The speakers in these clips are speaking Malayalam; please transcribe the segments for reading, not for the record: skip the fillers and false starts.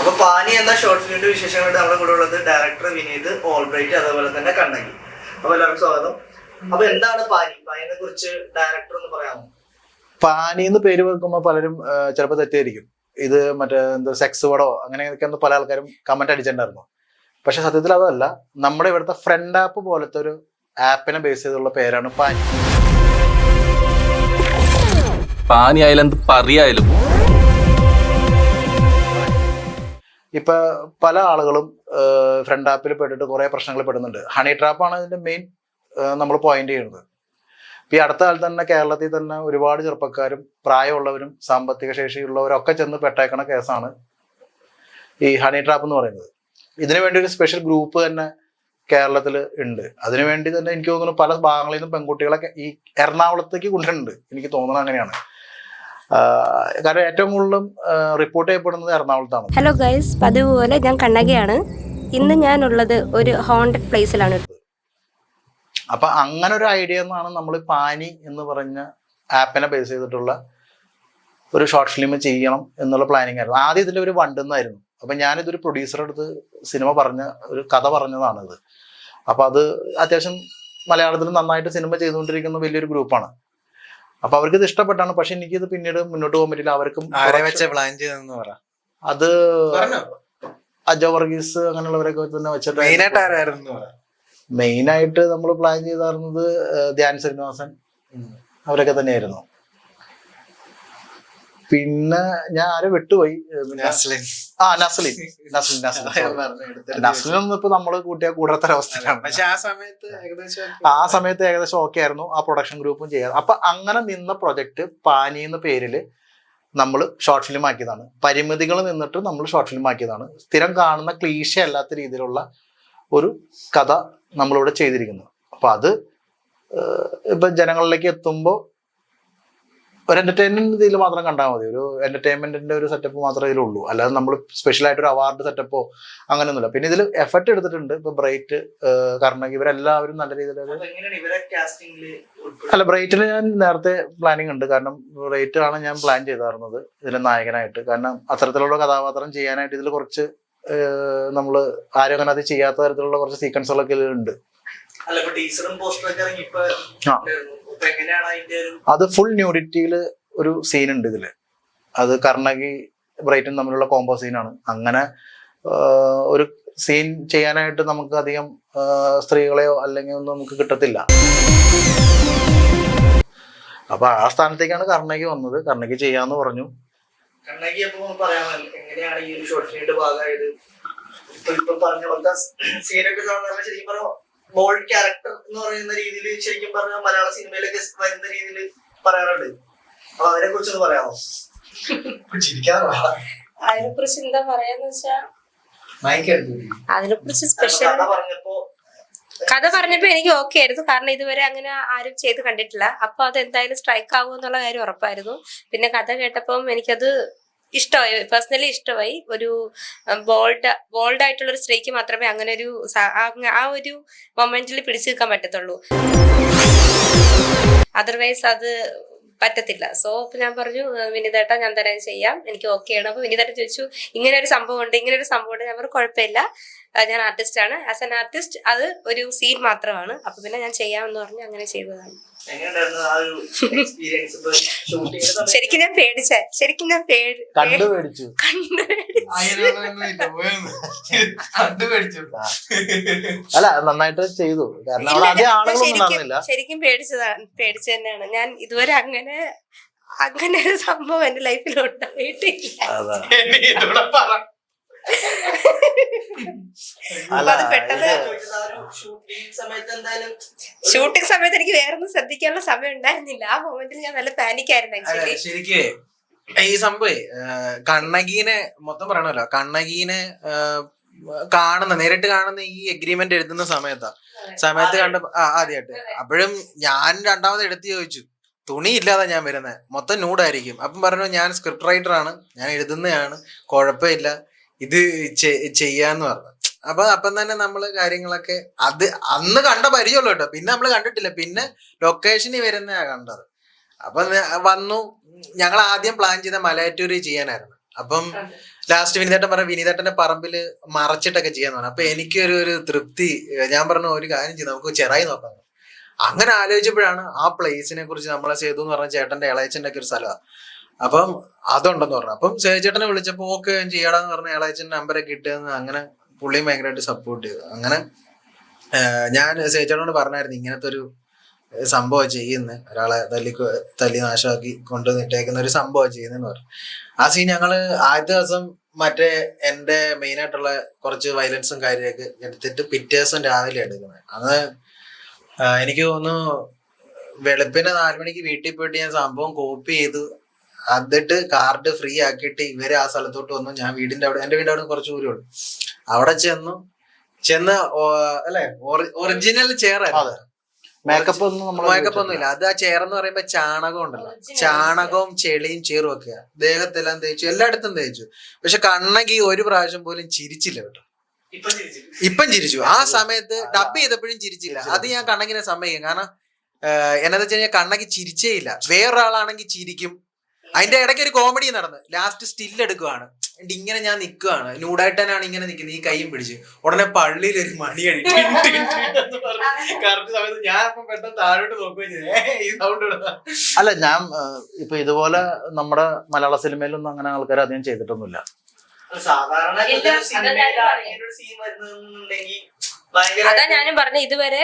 അപ്പൊ പാനി എന്ന ഷോർട്ട് ഫിലിമിന്റെ വിശേഷങ്ങളുടെ നമ്മുടെ കൂടെ ഉള്ളത് ഡയറക്ടർ വിനീത്, ഓൾബ്രൈറ്റ്, അതേപോലെ തന്നെ കണ്ണകി. അപ്പൊ എല്ലാവർക്കും സ്വാഗതം. അപ്പൊ എന്താണ് പാനി? പാനിയെ കുറിച്ച് ഡയറക്ടർ ഒന്ന് പറയാമോ? പാനി എന്ന് പേര് വെക്കുമ്പോൾ പലരും ചിലപ്പോൾ തെറ്റിയിരിക്കും. ഇത് മറ്റേ എന്താ സെക്സ് പടോ അങ്ങനെയൊക്കെ പല ആൾക്കാരും കമന്റ് അടിച്ചിട്ടുണ്ടായിരുന്നു. പക്ഷെ സത്യത്തിൽ അതല്ല. നമ്മുടെ ഇവിടുത്തെ ഫ്രണ്ട് ആപ്പ് പോലത്തെ ഒരു ആപ്പിനെ ബേസ് ചെയ്തുള്ള പേരാണ് പാനി. പാനി ആയാലും എന്ത് പറയായാലും ഇപ്പൊ പല ആളുകളും ഫ്രണ്ട് ആപ്പിൽ പെട്ടിട്ട് കുറെ പ്രശ്നങ്ങൾ പെടുന്നുണ്ട്. ഹണി ട്രാപ്പാണ് ഇതിന്റെ മെയിൻ നമ്മൾ പോയിന്റ് ചെയ്യുന്നത്. ഈ അടുത്ത കാലത്ത് തന്നെ കേരളത്തിൽ തന്നെ ഒരുപാട് ചെറുപ്പക്കാരും പ്രായമുള്ളവരും സാമ്പത്തിക ശേഷിയുള്ളവരും ഒക്കെ ചെന്ന് പെട്ടേക്കണ കേസാണ് ഈ ഹണി ട്രാപ്പ് എന്ന് പറയുന്നത്. ഇതിനു വേണ്ടി ഒരു സ്പെഷ്യൽ ഗ്രൂപ്പ് തന്നെ കേരളത്തിൽ ഉണ്ട്. അതിനുവേണ്ടി തന്നെ എനിക്ക് തോന്നുന്നു പല ഭാഗങ്ങളിൽ നിന്നും പെൺകുട്ടികളൊക്കെ ഈ എറണാകുളത്തേക്ക് കൊണ്ടുവരുന്നുണ്ട്. എനിക്ക് തോന്നുന്നത് അങ്ങനെയാണ്. കാരണം ഏറ്റവും കൂടുതലും റിപ്പോർട്ട് ചെയ്യപ്പെടുന്നത് എറണാകുളത്താണ്. ഹലോ ഗൈസ്, പതിവ് പോലെ ഞാൻ കണ്ണകയാണ്. ഇന്ന് ഞാനുള്ളത് ഒരു ഹോണ്ടഡ് പ്ലേസിലാണ്. അപ്പൊ അങ്ങനെ ഒരു ഐഡിയ എന്നാണ് നമ്മൾ പാനി എന്ന് പറഞ്ഞ ആപ്പിനെ ബേസ് ചെയ്തിട്ടുള്ള ഒരു ഷോർട്ട് ഫിലിം ചെയ്യണം എന്നുള്ള പ്ലാനിങ് ആയിരുന്നു. ആദ്യം ഇതിന്റെ ഒരു വണ്ടെന്നായിരുന്നു. അപ്പൊ ഞാനിതൊരു പ്രൊഡ്യൂസറെ അടുത്ത് സിനിമ പറഞ്ഞ ഒരു കഥ പറഞ്ഞതാണിത്. അപ്പൊ അത് അത്യാവശ്യം മലയാളത്തിൽ നന്നായിട്ട് സിനിമ ചെയ്തുകൊണ്ടിരിക്കുന്ന വലിയൊരു ഗ്രൂപ്പാണ്. അപ്പൊ അവർക്ക് ഇത് ഇഷ്ടപ്പെട്ടാണ്. പക്ഷെ എനിക്കിത് പിന്നീട് മുന്നോട്ട് പോകാൻ പറ്റില്ല. അവർക്കും അത് അജോ വർഗീസ് അങ്ങനെയുള്ളവരൊക്കെ തന്നെ വെച്ചിട്ട് മെയിൻ ആയിട്ട് നമ്മൾ പ്ലാൻ ചെയ്തായിരുന്നത് ധ്യാൻ ശ്രീനിവാസൻ അവരൊക്കെ തന്നെയായിരുന്നു. പിന്നെ ഞാൻ ആരെ വിട്ടുപോയി. നസ്ലിൻ ഇപ്പൊ നമ്മള് കൂട്ടിയാൽ കൂടാത്തൊരവസ്ഥയാണ്. പക്ഷെ ആ സമയത്ത് ഏകദേശം ഓക്കെ ആയിരുന്നു. ആ പ്രൊഡക്ഷൻ ഗ്രൂപ്പും ചെയ്യാറ്. അപ്പൊ അങ്ങനെ നിന്ന പ്രൊജക്ട് പാനി എന്ന പേരില് നമ്മൾ ഷോർട്ട് ഫിലിം ആക്കിയതാണ്. പരിമിതികൾ നിന്നിട്ട് നമ്മൾ ഷോർട്ട് ഫിലിം ആക്കിയതാണ്. സ്ഥിരം കാണുന്ന ക്ലീശ അല്ലാത്ത രീതിയിലുള്ള ഒരു കഥ നമ്മളിവിടെ ചെയ്തിരിക്കുന്നു. അപ്പൊ അത് ഇപ്പൊ ജനങ്ങളിലേക്ക് എത്തുമ്പോൾ ഒരു എന്റർടൈൻമെന്റ് ഇതിൽ മാത്രം കണ്ടാൽ മതി. ഒരു എന്റർടൈൻമെന്റിന്റെ ഒരു സെറ്റപ്പ് മാത്രമേ ഇതിലുള്ളൂ. അല്ലാതെ നമ്മൾ സ്പെഷ്യൽ ആയിട്ട് ഒരു അവാർഡ് സെറ്റപ്പോ അങ്ങനെയൊന്നുമില്ല. പിന്നെ ഇതിൽ എഫർട്ട് എടുത്തിട്ടുണ്ട്. ഇപ്പൊ ബ്രൈറ്റ്, കർണകി ഇവരെല്ലാവരും നല്ല രീതിയിൽ. അല്ല, ബ്രൈറ്റിന് ഞാൻ നേരത്തെ പ്ലാനിങ് ഉണ്ട്. കാരണം ബ്രൈറ്റ് ആണ് ഞാൻ പ്ലാൻ ചെയ്തായിരുന്നത് ഇതിലെ നായകനായിട്ട്. കാരണം അത്തരത്തിലുള്ള കഥാപാത്രം ചെയ്യാനായിട്ട് ഇതിൽ കുറച്ച് നമ്മള് ആരും അങ്ങനെ അത് ചെയ്യാത്ത തരത്തിലുള്ള കുറച്ച് സീക്വൻസുകളൊക്കെ ഇതിലുണ്ട്. അത് ഫുൾ ന്യൂഡിറ്റിയില് ഒരു സീൻ ഉണ്ട് ഇതില്. അത് കർണകി ബ്രൈറ്റും തമ്മിലുള്ള കോംബോ സീനാണ്. അങ്ങനെ ഒരു സീൻ ചെയ്യാനായിട്ട് നമുക്ക് അധികം സ്ത്രീകളെയോ അല്ലെങ്കിൽ ഒന്നും നമുക്ക് കിട്ടത്തില്ല. അപ്പൊ ആ സ്ഥാനത്തേക്കാണ് കർണകി വന്നത്. കർണകി ചെയ്യാന്ന് പറഞ്ഞു. കണ്ണകി അപ്പൊ പറയാമോ എങ്ങനെയാണ് ഈ ഒരു ഷോർട്ട് ഫിലിമിന്റെ ഭാഗമായത്? ഇപ്പൊ പറഞ്ഞ പോലത്തെ സീനൊക്കെ സാധാരണ ശരിക്കും പറഞ്ഞ ബോൾഡ് ക്യാരക്ടർ എന്ന് പറയുന്ന രീതിയിൽ ശരിക്കും പറഞ്ഞ മലയാള സിനിമയിലൊക്കെ വരുന്ന രീതിയിൽ പറയാറുണ്ട്. അപ്പൊ അതിനെ കുറിച്ചൊന്ന് പറയാമോ? അതിനെ കുറിച്ച് എന്താ പറയാന്ന് വെച്ചാ, അതിനെ കുറിച്ച് സ്പെഷ്യൽ കഥ പറഞ്ഞപ്പോ എനിക്ക് ഓക്കെ ആയിരുന്നു. കാരണം ഇതുവരെ അങ്ങനെ ആരും ചെയ്ത് കണ്ടിട്ടില്ല. അപ്പൊ അത് എന്തായാലും സ്ട്രൈക്ക് ആകും എന്നുള്ള കാര്യം ഉറപ്പായിരുന്നു. പിന്നെ കഥ കേട്ടപ്പം എനിക്കത് ഇഷ്ടമായി, പേഴ്സണലി ഇഷ്ടമായി. ഒരു ബോൾഡ് ആയിട്ടുള്ള ഒരു സ്ത്രീക്ക് മാത്രമേ അങ്ങനെ ഒരു ആ ഒരു മൊമെന്റിൽ പിടിച്ചു നിൽക്കാൻ പറ്റത്തുള്ളൂ. അതർവൈസ് അത് പറ്റത്തില്ല. സോ അപ്പൊ ഞാൻ പറഞ്ഞു, വിനീതേട്ടാ ഞാൻ തന്നെ ചെയ്യാം, എനിക്ക് ഓക്കെ ആണ്. അപ്പൊ വിനീതേട്ടൻ ചോദിച്ചു ഇങ്ങനെ ഒരു സംഭവം ഉണ്ട്. ഞാൻ പറഞ്ഞു കുഴപ്പമില്ല, ഞാൻ ആർട്ടിസ്റ്റ് ആണ്. ആസ് എൻ ആർട്ടിസ്റ്റ് അത് ഒരു സീൻ മാത്രമാണ്. അപ്പൊ പിന്നെ ഞാൻ ചെയ്യാമെന്ന് പറഞ്ഞു അങ്ങനെ ചെയ്തതാണ്. ശരിക്കും ഞാൻ പേടിച്ചു. അല്ല, നന്നായിട്ട് ചെയ്തു. ശരിക്കും പേടിച്ചു തന്നെയാണ്. ഞാൻ ഇതുവരെ അങ്ങനെ ഒരു സംഭവം എന്റെ ലൈഫിൽ ഉണ്ടായിട്ടില്ല. ഷൂട്ടിംഗ് സമയത്ത് എനിക്ക് വേറൊന്നും ശ്രദ്ധിക്കാനുള്ള സമയം ഉണ്ടായിരുന്നില്ല. ആ മൊമെന്റിൽ ഞാൻ നല്ല പാനിക്കായിരുന്നു ആക്ച്വലി. ശരിക്ക് ഈ സംഭവം കണ്ണകീനെ മൊത്തം പറയണല്ലോ. കണ്ണകീനെ നേരിട്ട് കാണുന്ന ഈ എഗ്രിമെന്റ് എഴുതുന്ന സമയത്ത് കണ്ടപ്പോ ആദ്യമായിട്ട്. അപ്പോഴും ഞാൻ രണ്ടാമത് എടുത്ത് ചോദിച്ചു, തുണി ഇല്ലാതെ ഞാൻ വരുന്നത്, മൊത്തം ന്യൂഡായിരിക്കും. അപ്പം പറഞ്ഞു ഞാൻ സ്ക്രിപ്റ്റ് റൈറ്റർ ആണ്, ഞാൻ എഴുതുന്നതാണ്, കുഴപ്പമില്ല, ഇത് ചെയ്യാന്ന് പറഞ്ഞു. അപ്പം തന്നെ നമ്മള് കാര്യങ്ങളൊക്കെ അത് അന്ന് കണ്ട പരിചയമുള്ളൂ കേട്ടോ. പിന്നെ നമ്മള് കണ്ടിട്ടില്ല. പിന്നെ ലൊക്കേഷനിൽ വരുന്നതാ കണ്ടത്. അപ്പൊ വന്നു. ഞങ്ങൾ ആദ്യം പ്ലാൻ ചെയ്ത മലയാറ്റൂര് ചെയ്യാനായിരുന്നു. അപ്പം ലാസ്റ്റ് വിനീതേട്ടൻ പറഞ്ഞ വിനീതേട്ടന്റെ പറമ്പില് മറച്ചിട്ടൊക്കെ ചെയ്യാന്ന് പറഞ്ഞു. അപ്പൊ എനിക്കൊരു തൃപ്തി. ഞാൻ പറഞ്ഞു ഒരു കാര്യം ചെയ്തു, നമുക്ക് ചെറായി നോക്കാം. അങ്ങനെ ആലോചിച്ചപ്പോഴാണ് ആ പ്ലേസിനെ കുറിച്ച് നമ്മളെ സേതു എന്ന് പറഞ്ഞ ചേട്ടന്റെ ഇളയച്ചന്റെ ഒക്കെ ഒരു സ്ഥലമാണ്. അപ്പം അതുണ്ടെന്ന് പറഞ്ഞു. അപ്പം സേതുചേട്ടനെ വിളിച്ചപ്പോ ഓക്കെ ചെയ്യാടാന്ന് പറഞ്ഞ ഇളയച്ചന്റെ നമ്പരൊക്കെ ഇട്ടെന്ന്. അങ്ങനെ പുള്ളിയും ഭയങ്കരമായിട്ട് സപ്പോർട്ട് ചെയ്തു. അങ്ങനെ ഞാൻ സേതുചേട്ടനോട് പറഞ്ഞായിരുന്നു ഇങ്ങനത്തെ ഒരു സംഭവം ചെയ്യുന്നത്, ഒരാളെ തല്ലി നാശമാക്കി കൊണ്ടുവന്നിട്ടേക്കുന്ന ഒരു സംഭവം ചെയ്യുന്നതെന്ന് പറഞ്ഞു. ആ സീൻ ഞങ്ങള് ആദ്യ ദിവസം മറ്റേ എന്റെ മെയിൻ ആയിട്ടുള്ള കുറച്ച് വയലൻസും കാര്യമൊക്കെ എടുത്തിട്ട് പിറ്റേ ദിവസം രാവിലെ എടുക്കുന്നത്. അത് എനിക്ക് തോന്നുന്നു വെളുപ്പിനെ 4 മണിക്ക് വീട്ടിൽ പോയിട്ട് ഞാൻ സംഭവം കോപ്പി ചെയ്തു എന്നിട്ട് കാർഡ് ഫ്രീ ആക്കിയിട്ട് ഇവര് ആ സ്ഥലത്തോട്ട് വന്നു. ഞാൻ വീടിന്റെ അവിടെ, എന്റെ വീടിന്റെ അവിടെ കുറച്ച് ദൂരമുള്ളൂ. അവിടെ ചെന്ന് അല്ലെ ഒറിജിനൽ ചെയറായിരുന്നു. മേക്കപ്പ് ഒന്നും ഇല്ല. അത് ആ ചെയർ എന്ന് പറയുമ്പോ ചാണകം ഉണ്ടല്ലോ, ചാണകവും ചെളിയും ചേറും ഒക്കെയാ. ദേഹത്തെല്ലാം തേച്ചു, എല്ലായിടത്തും തേച്ചു. പക്ഷെ കണ്ണകി ഒരു പ്രാവശ്യം പോലും ചിരിച്ചില്ല കേട്ടോ. ഇപ്പം ചിരിച്ചു. ആ സമയത്ത് ഡബ് ചെയ്തപ്പോഴും ചിരിച്ചില്ല. അത് ഞാൻ കണ്ണകിനെ സമ്മതിക്കും. കാരണം എന്നാന്ന് വെച്ച് കഴിഞ്ഞാൽ കണ്ണകി ചിരിച്ചേ ഇല്ല. വേറൊരാളാണെങ്കിൽ ചിരിക്കും. അതിന്റെ ഇടയ്ക്ക് ഒരു കോമഡി നടന്ന് ലാസ്റ്റ് സ്റ്റിൽ എടുക്കുവാണ്. ഇങ്ങനെ ഞാൻ നിൽക്കുവാണ്, ന്യൂഡായിട്ടാണ് ഇങ്ങനെ നിൽക്കുന്നത്, ഈ കൈയും പിടിച്ച്. ഉടനെ പള്ളിയിൽ ഒരു മണി അടിക്കും. കറക്റ്റ് സമയത്ത് ഞാൻ അപ്പം പെട്ടെന്ന് താഴോട്ട് നോക്കുകയും ചെയ്തു ഈ സൗണ്ട്. അല്ല, ഞാൻ ഇപ്പൊ ഇതുപോലെ നമ്മുടെ മലയാള സിനിമയിലൊന്നും അങ്ങനെ ആൾക്കാർ അധികം ചെയ്തിട്ടൊന്നുമില്ല. സാധാരണ അതാ ഞാനും പറഞ്ഞ ഇതുവരെ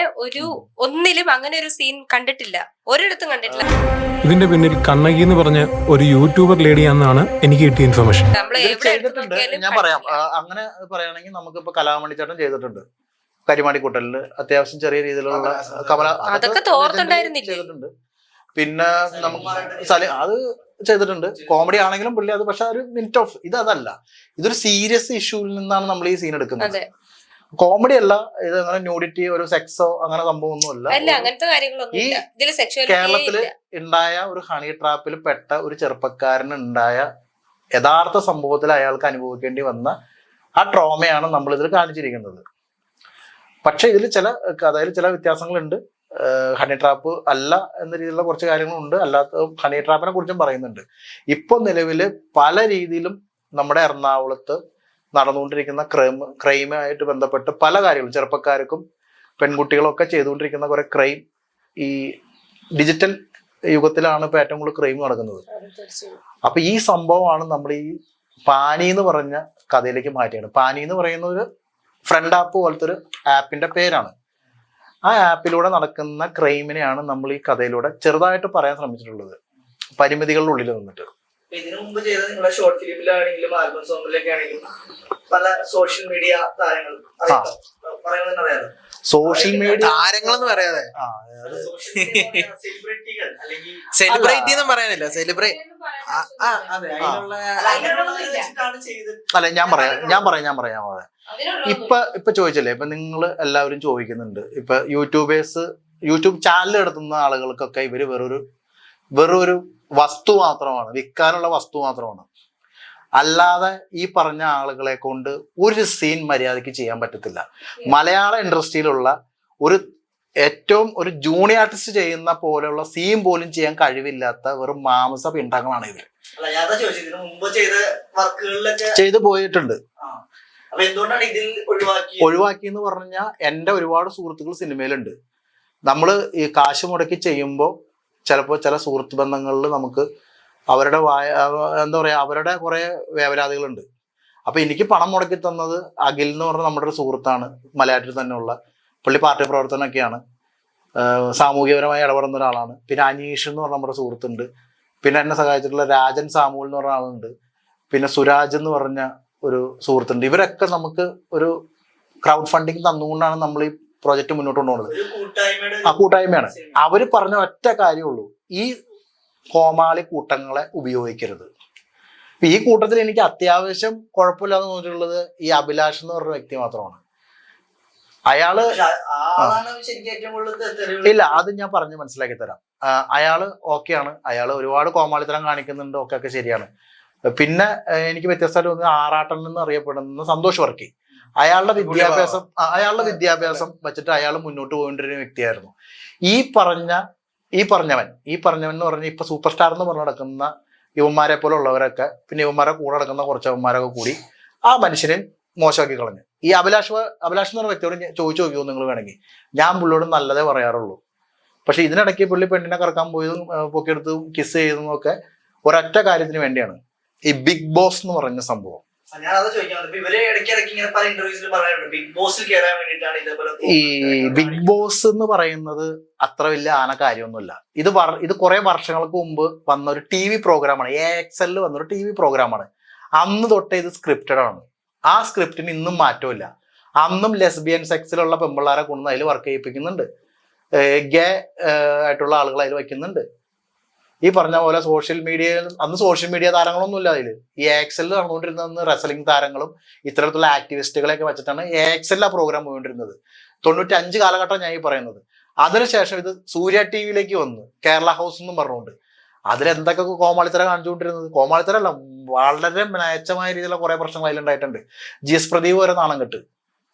ഒന്നിലും അങ്ങനെ ഒരു സീൻ കണ്ടിട്ടില്ല, ഒരിടത്തും കണ്ടിട്ടില്ല. ഇതിന്റെ പിന്നിൽ കണ്ണകി എന്ന് പറഞ്ഞ ഒരു യൂട്യൂബർ ലേഡിയാണെന്നാണ് എനിക്ക് കിട്ടിയ ഇൻഫർമേഷൻ. ഞാൻ പറയാം, അങ്ങനെ പറയുകയാണെങ്കിൽ നമുക്കിപ്പോ കലാമണി ചേട്ടൻ ചെയ്തിട്ടുണ്ട് കരിമാടിക്കൂട്ടലില്, അത്യാവശ്യം ചെറിയ രീതിയിലുള്ള ചെയ്തിട്ടുണ്ട്. പിന്നെ നമുക്ക് അത് ചെയ്തിട്ടുണ്ട്, കോമഡി ആണെങ്കിലും പുള്ളി അത്. പക്ഷെ ഒരു മിനിറ്റ് ഓഫ് അതല്ല, ഇതൊരു സീരിയസ് ഇഷ്യൂവിൽ നിന്നാണ് നമ്മൾ ഈ സീൻ എടുക്കുന്നത്. കോമഡി അല്ല ഇത്, അങ്ങനെ ന്യൂഡിറ്റി ഒരു സെക്സോ അങ്ങനെ സംഭവം ഒന്നും അല്ല. ഈ കേരളത്തില് ഉണ്ടായ ഒരു ഹണി ട്രാപ്പിൽ പെട്ട ഒരു ചെറുപ്പക്കാരന് ഉണ്ടായ യഥാർത്ഥ സംഭവത്തിൽ അയാൾക്ക് അനുഭവിക്കേണ്ടി വന്ന ആ ട്രോമയാണ് നമ്മൾ ഇതിൽ കാണിച്ചിരിക്കുന്നത്. പക്ഷെ ഇതിൽ കഥയിൽ ചില വ്യത്യാസങ്ങളുണ്ട്. ഹണി ട്രാപ്പ് അല്ല എന്ന രീതിയിലുള്ള കുറച്ച് കാര്യങ്ങളുണ്ട്. അല്ലാത്ത ഹണി ട്രാപ്പിനെ കുറിച്ചും പറയുന്നുണ്ട്. ഇപ്പൊ നിലവില് പല രീതിയിലും നമ്മുടെ എറണാകുളത്ത് നടന്നുകൊണ്ടിരിക്കുന്ന ക്രൈമായിട്ട് ബന്ധപ്പെട്ട് പല കാര്യങ്ങളും, ചെറുപ്പക്കാർക്കും പെൺകുട്ടികളും ഒക്കെ ചെയ്തുകൊണ്ടിരിക്കുന്ന കുറെ ക്രൈം ഈ ഡിജിറ്റൽ യുഗത്തിലാണ് ഇപ്പൊ ഏറ്റവും കൂടുതൽ ക്രൈം നടക്കുന്നത്. അപ്പൊ ഈ സംഭവമാണ് നമ്മൾ ഈ പാനി എന്ന് പറഞ്ഞ കഥയിലേക്ക് മാറ്റിയാണ്. പാനി എന്ന് പറയുന്ന ഒരു ഫ്രണ്ട് ആപ്പ് പോലത്തെ ഒരു ആപ്പിന്റെ പേരാണ്. ആ ആപ്പിലൂടെ നടക്കുന്ന ക്രൈമിനെയാണ് നമ്മൾ ഈ കഥയിലൂടെ ചെറുതായിട്ട് പറയാൻ ശ്രമിച്ചിട്ടുള്ളത്, പരിമിതികളുടെ ഉള്ളിൽ നിന്നിട്ട്. ഇതിനു മുമ്പ് ചെയ്ത നിങ്ങളുടെ ഷോർട്ട് ഫിലിമിലാണെങ്കിലും ആൽബം സോങ്ങിലൊക്കെ ആണെങ്കിലും പല സോഷ്യൽ മീഡിയ താരങ്ങൾ പറയാതെ സോഷ്യൽ മീഡിയ താരങ്ങളെന്ന് പറയാതെ സെലിബ്രിറ്റികൾ അല്ലെങ്കിൽ സെലിബ്രേറ്റ് എന്ന് പറയാനില്ല, സെലിബ്രേറ്റ് അല്ല ഞാൻ പറയാം ഇപ്പൊ ചോദിച്ചല്ലേ, ഇപ്പൊ നിങ്ങൾ എല്ലാവരും ചോദിക്കുന്നുണ്ട്. ഇപ്പൊ യൂട്യൂബ് ചാനൽ നടത്തുന്ന ആളുകൾക്കൊക്കെ ഇവര് വെറൊരു വസ്തു മാത്രമാണ്, വിൽക്കാനുള്ള വസ്തു മാത്രമാണ്. അല്ലാതെ ഈ പറഞ്ഞ ആളുകളെ കൊണ്ട് ഒരു സീൻ മര്യാദയ്ക്ക് ചെയ്യാൻ പറ്റത്തില്ല. മലയാള ഇൻഡസ്ട്രിയിലുള്ള ഏറ്റവും ഒരു ജൂനിയർ ആർട്ടിസ്റ്റ് ചെയ്യുന്ന പോലെയുള്ള സീൻ പോലും ചെയ്യാൻ കഴിവില്ലാത്ത വെറും മാംസ പിണ്ടങ്ങളാണ് ഇവര്. ചെയ്തു പോയിട്ടുണ്ട്. ഒഴിവാക്കി എന്ന് പറഞ്ഞാൽ എന്റെ ഒരുപാട് സുഹൃത്തുക്കൾ സിനിമയിലുണ്ട്. നമ്മള് ഈ കാശ് മുടക്കി ചെയ്യുമ്പോൾ ചിലപ്പോൾ ചില സുഹൃത്ത് ബന്ധങ്ങളിൽ നമുക്ക് അവരുടെ എന്താ പറയാ, അവരുടെ കുറെ വേവലാതികളുണ്ട്. അപ്പൊ എനിക്ക് പണം മുടക്കി തന്നത് അഖിൽ എന്ന് പറഞ്ഞ നമ്മുടെ ഒരു സുഹൃത്താണ്, മലയാളത്തിൽ തന്നെയുള്ള പുള്ളി പാർട്ടി പ്രവർത്തനമൊക്കെയാണ്, സാമൂഹികപരമായി ഇടപെടുന്ന ഒരാളാണ്. പിന്നെ അനീഷ് എന്ന് പറഞ്ഞ നമ്മുടെ സുഹൃത്തുണ്ട്. പിന്നെ എന്നെ സഹായിച്ചിട്ടുള്ള രാജൻ സാമൂൽ എന്ന് പറഞ്ഞ ആളുണ്ട്. പിന്നെ സുരാജ് എന്ന് പറഞ്ഞ ഒരു സുഹൃത്തുണ്ട്. ഇവരൊക്കെ നമുക്ക് ഒരു ക്രൗഡ് ഫണ്ടിങ് തന്നുകൊണ്ടാണ് നമ്മൾ ഈ പ്രോജക്റ്റ് മുന്നോട്ട് കൊണ്ടുപോകുന്നത്. ആ കൂട്ടായ്മയാണ്. അവര് പറഞ്ഞ ഒറ്റ കാര്യമുള്ളൂ, ഈ കോമാളി കൂട്ടങ്ങളെ ഉപയോഗിക്കരുത്. ഈ കൂട്ടത്തിൽ എനിക്ക് അത്യാവശ്യം കുഴപ്പമില്ലാന്ന് തോന്നിയിട്ടുള്ളത് ഈ അഭിലാഷ് എന്ന് പറഞ്ഞ വ്യക്തി മാത്രമാണ്. അയാള് ഇല്ല, അത് ഞാൻ പറഞ്ഞ് മനസ്സിലാക്കി തരാം. അയാള് ഓക്കെയാണ്, അയാള് ഒരുപാട് കോമാളിത്തരം കാണിക്കുന്നുണ്ട്, ഒക്കെ ശരിയാണ്. പിന്നെ എനിക്ക് വ്യത്യസ്തമായിട്ട് തോന്നുന്നത് ആറാട്ടൻ എന്ന് അറിയപ്പെടുന്ന സന്തോഷ് വർക്കി, അയാളുടെ വിദ്യാഭ്യാസം വെച്ചിട്ട് അയാൾ മുന്നോട്ട് പോകേണ്ടിരുന്ന വ്യക്തിയായിരുന്നു. ഈ പറഞ്ഞവൻ എന്ന് പറഞ്ഞ ഇപ്പൊ സൂപ്പർ സ്റ്റാർ എന്ന് പറഞ്ഞ് നടക്കുന്ന ഇവന്മാരെ പോലെ ഉള്ളവരൊക്കെ പിന്നെ ഇവന്മാരെ കൂടെ നടക്കുന്ന കുറച്ച് ഇവന്മാരൊക്കെ കൂടി ആ മനുഷ്യനെ മോശമാക്കി കളഞ്ഞു. ഈ അഭിലാഷ് എന്ന് പറഞ്ഞ വ്യക്തിയോട് ചോദിച്ചു നോക്കിയോ നിങ്ങൾ വേണമെങ്കിൽ, ഞാൻ പുള്ളിയോട് നല്ലതേ പറയാറുള്ളൂ. പക്ഷെ ഇതിനിടയ്ക്ക് പുള്ളി പെണ്ണിനെ കറക്കാൻ പോയതും പൊക്കിയെടുത്തും കിസ് ചെയ്തതും ഒക്കെ ഒരൊറ്റ കാര്യത്തിന് വേണ്ടിയാണ്, ഈ ബിഗ് ബോസ് എന്ന് പറഞ്ഞ സംഭവം. ഞാൻ അത് ചോദിക്കാൻ, ഇവര് ഇടയ്ക്കിടയ്ക്ക് ഇങ്ങനെ പല ഇന്റർവ്യൂസിൽ പറയാറുണ്ട് ബിഗ് ബോസിൽ കയറാൻ വേണ്ടിയിട്ടാണ് ഇതേപോലെ. ഈ ബിഗ് ബോസ് എന്ന് പറയുന്നത് അത്ര വലിയ ആന കാര്യമൊന്നുമില്ല. ഇത് കുറെ വർഷങ്ങൾക്ക് മുമ്പ് വന്ന ഒരു ടി വി പ്രോഗ്രാമാണ്, AXL വന്നൊരു ടി വി പ്രോഗ്രാമാണ്. അന്ന് തൊട്ടേ ഇത് സ്ക്രിപ്റ്റഡ് ആണ്. ആ സ്ക്രിപ്റ്റിന് ഇന്നും മാറ്റമില്ല. അന്നും ലെസ്ബിയൻ സെക്സിലുള്ള പെമ്പിള്ളാരെ കൊണ്ടുവന്ന് അതിൽ വർക്ക് ചെയ്യിപ്പിക്കുന്നുണ്ട്, ഗേ ആയിട്ടുള്ള ആളുകൾ അതിൽ വയ്ക്കുന്നുണ്ട്. ഈ പറഞ്ഞ പോലെ സോഷ്യൽ മീഡിയ താരങ്ങളൊന്നും ഇല്ല അതിൽ. ഈ AXL നടന്നുകൊണ്ടിരുന്ന റെസ്ലിംഗ് താരങ്ങളും ഇത്തരത്തിലുള്ള ആക്ടിവിസ്റ്റുകളെയൊക്കെ വെച്ചിട്ടാണ് AXL ആ പ്രോഗ്രാം പോയിക്കൊണ്ടിരുന്നത്. 95 കാലഘട്ടം ഞാൻ ഈ പറയുന്നത്. അതിനുശേഷം ഇത് സൂര്യ TV വന്നു, കേരള ഹൗസ് എന്നും പറഞ്ഞുകൊണ്ട്. അതിലെന്തൊക്കെ കോമാളിത്തരം കാണിച്ചുകൊണ്ടിരുന്നത്, കോമാളിത്തരമല്ല, വളരെ മ്ലേച്ഛമായ രീതിയിലുള്ള കുറെ പ്രശ്നങ്ങൾ അതിലുണ്ടായിട്ടുണ്ട്. GS പ്രദീപ് വരെ നാണം കെട്ട്.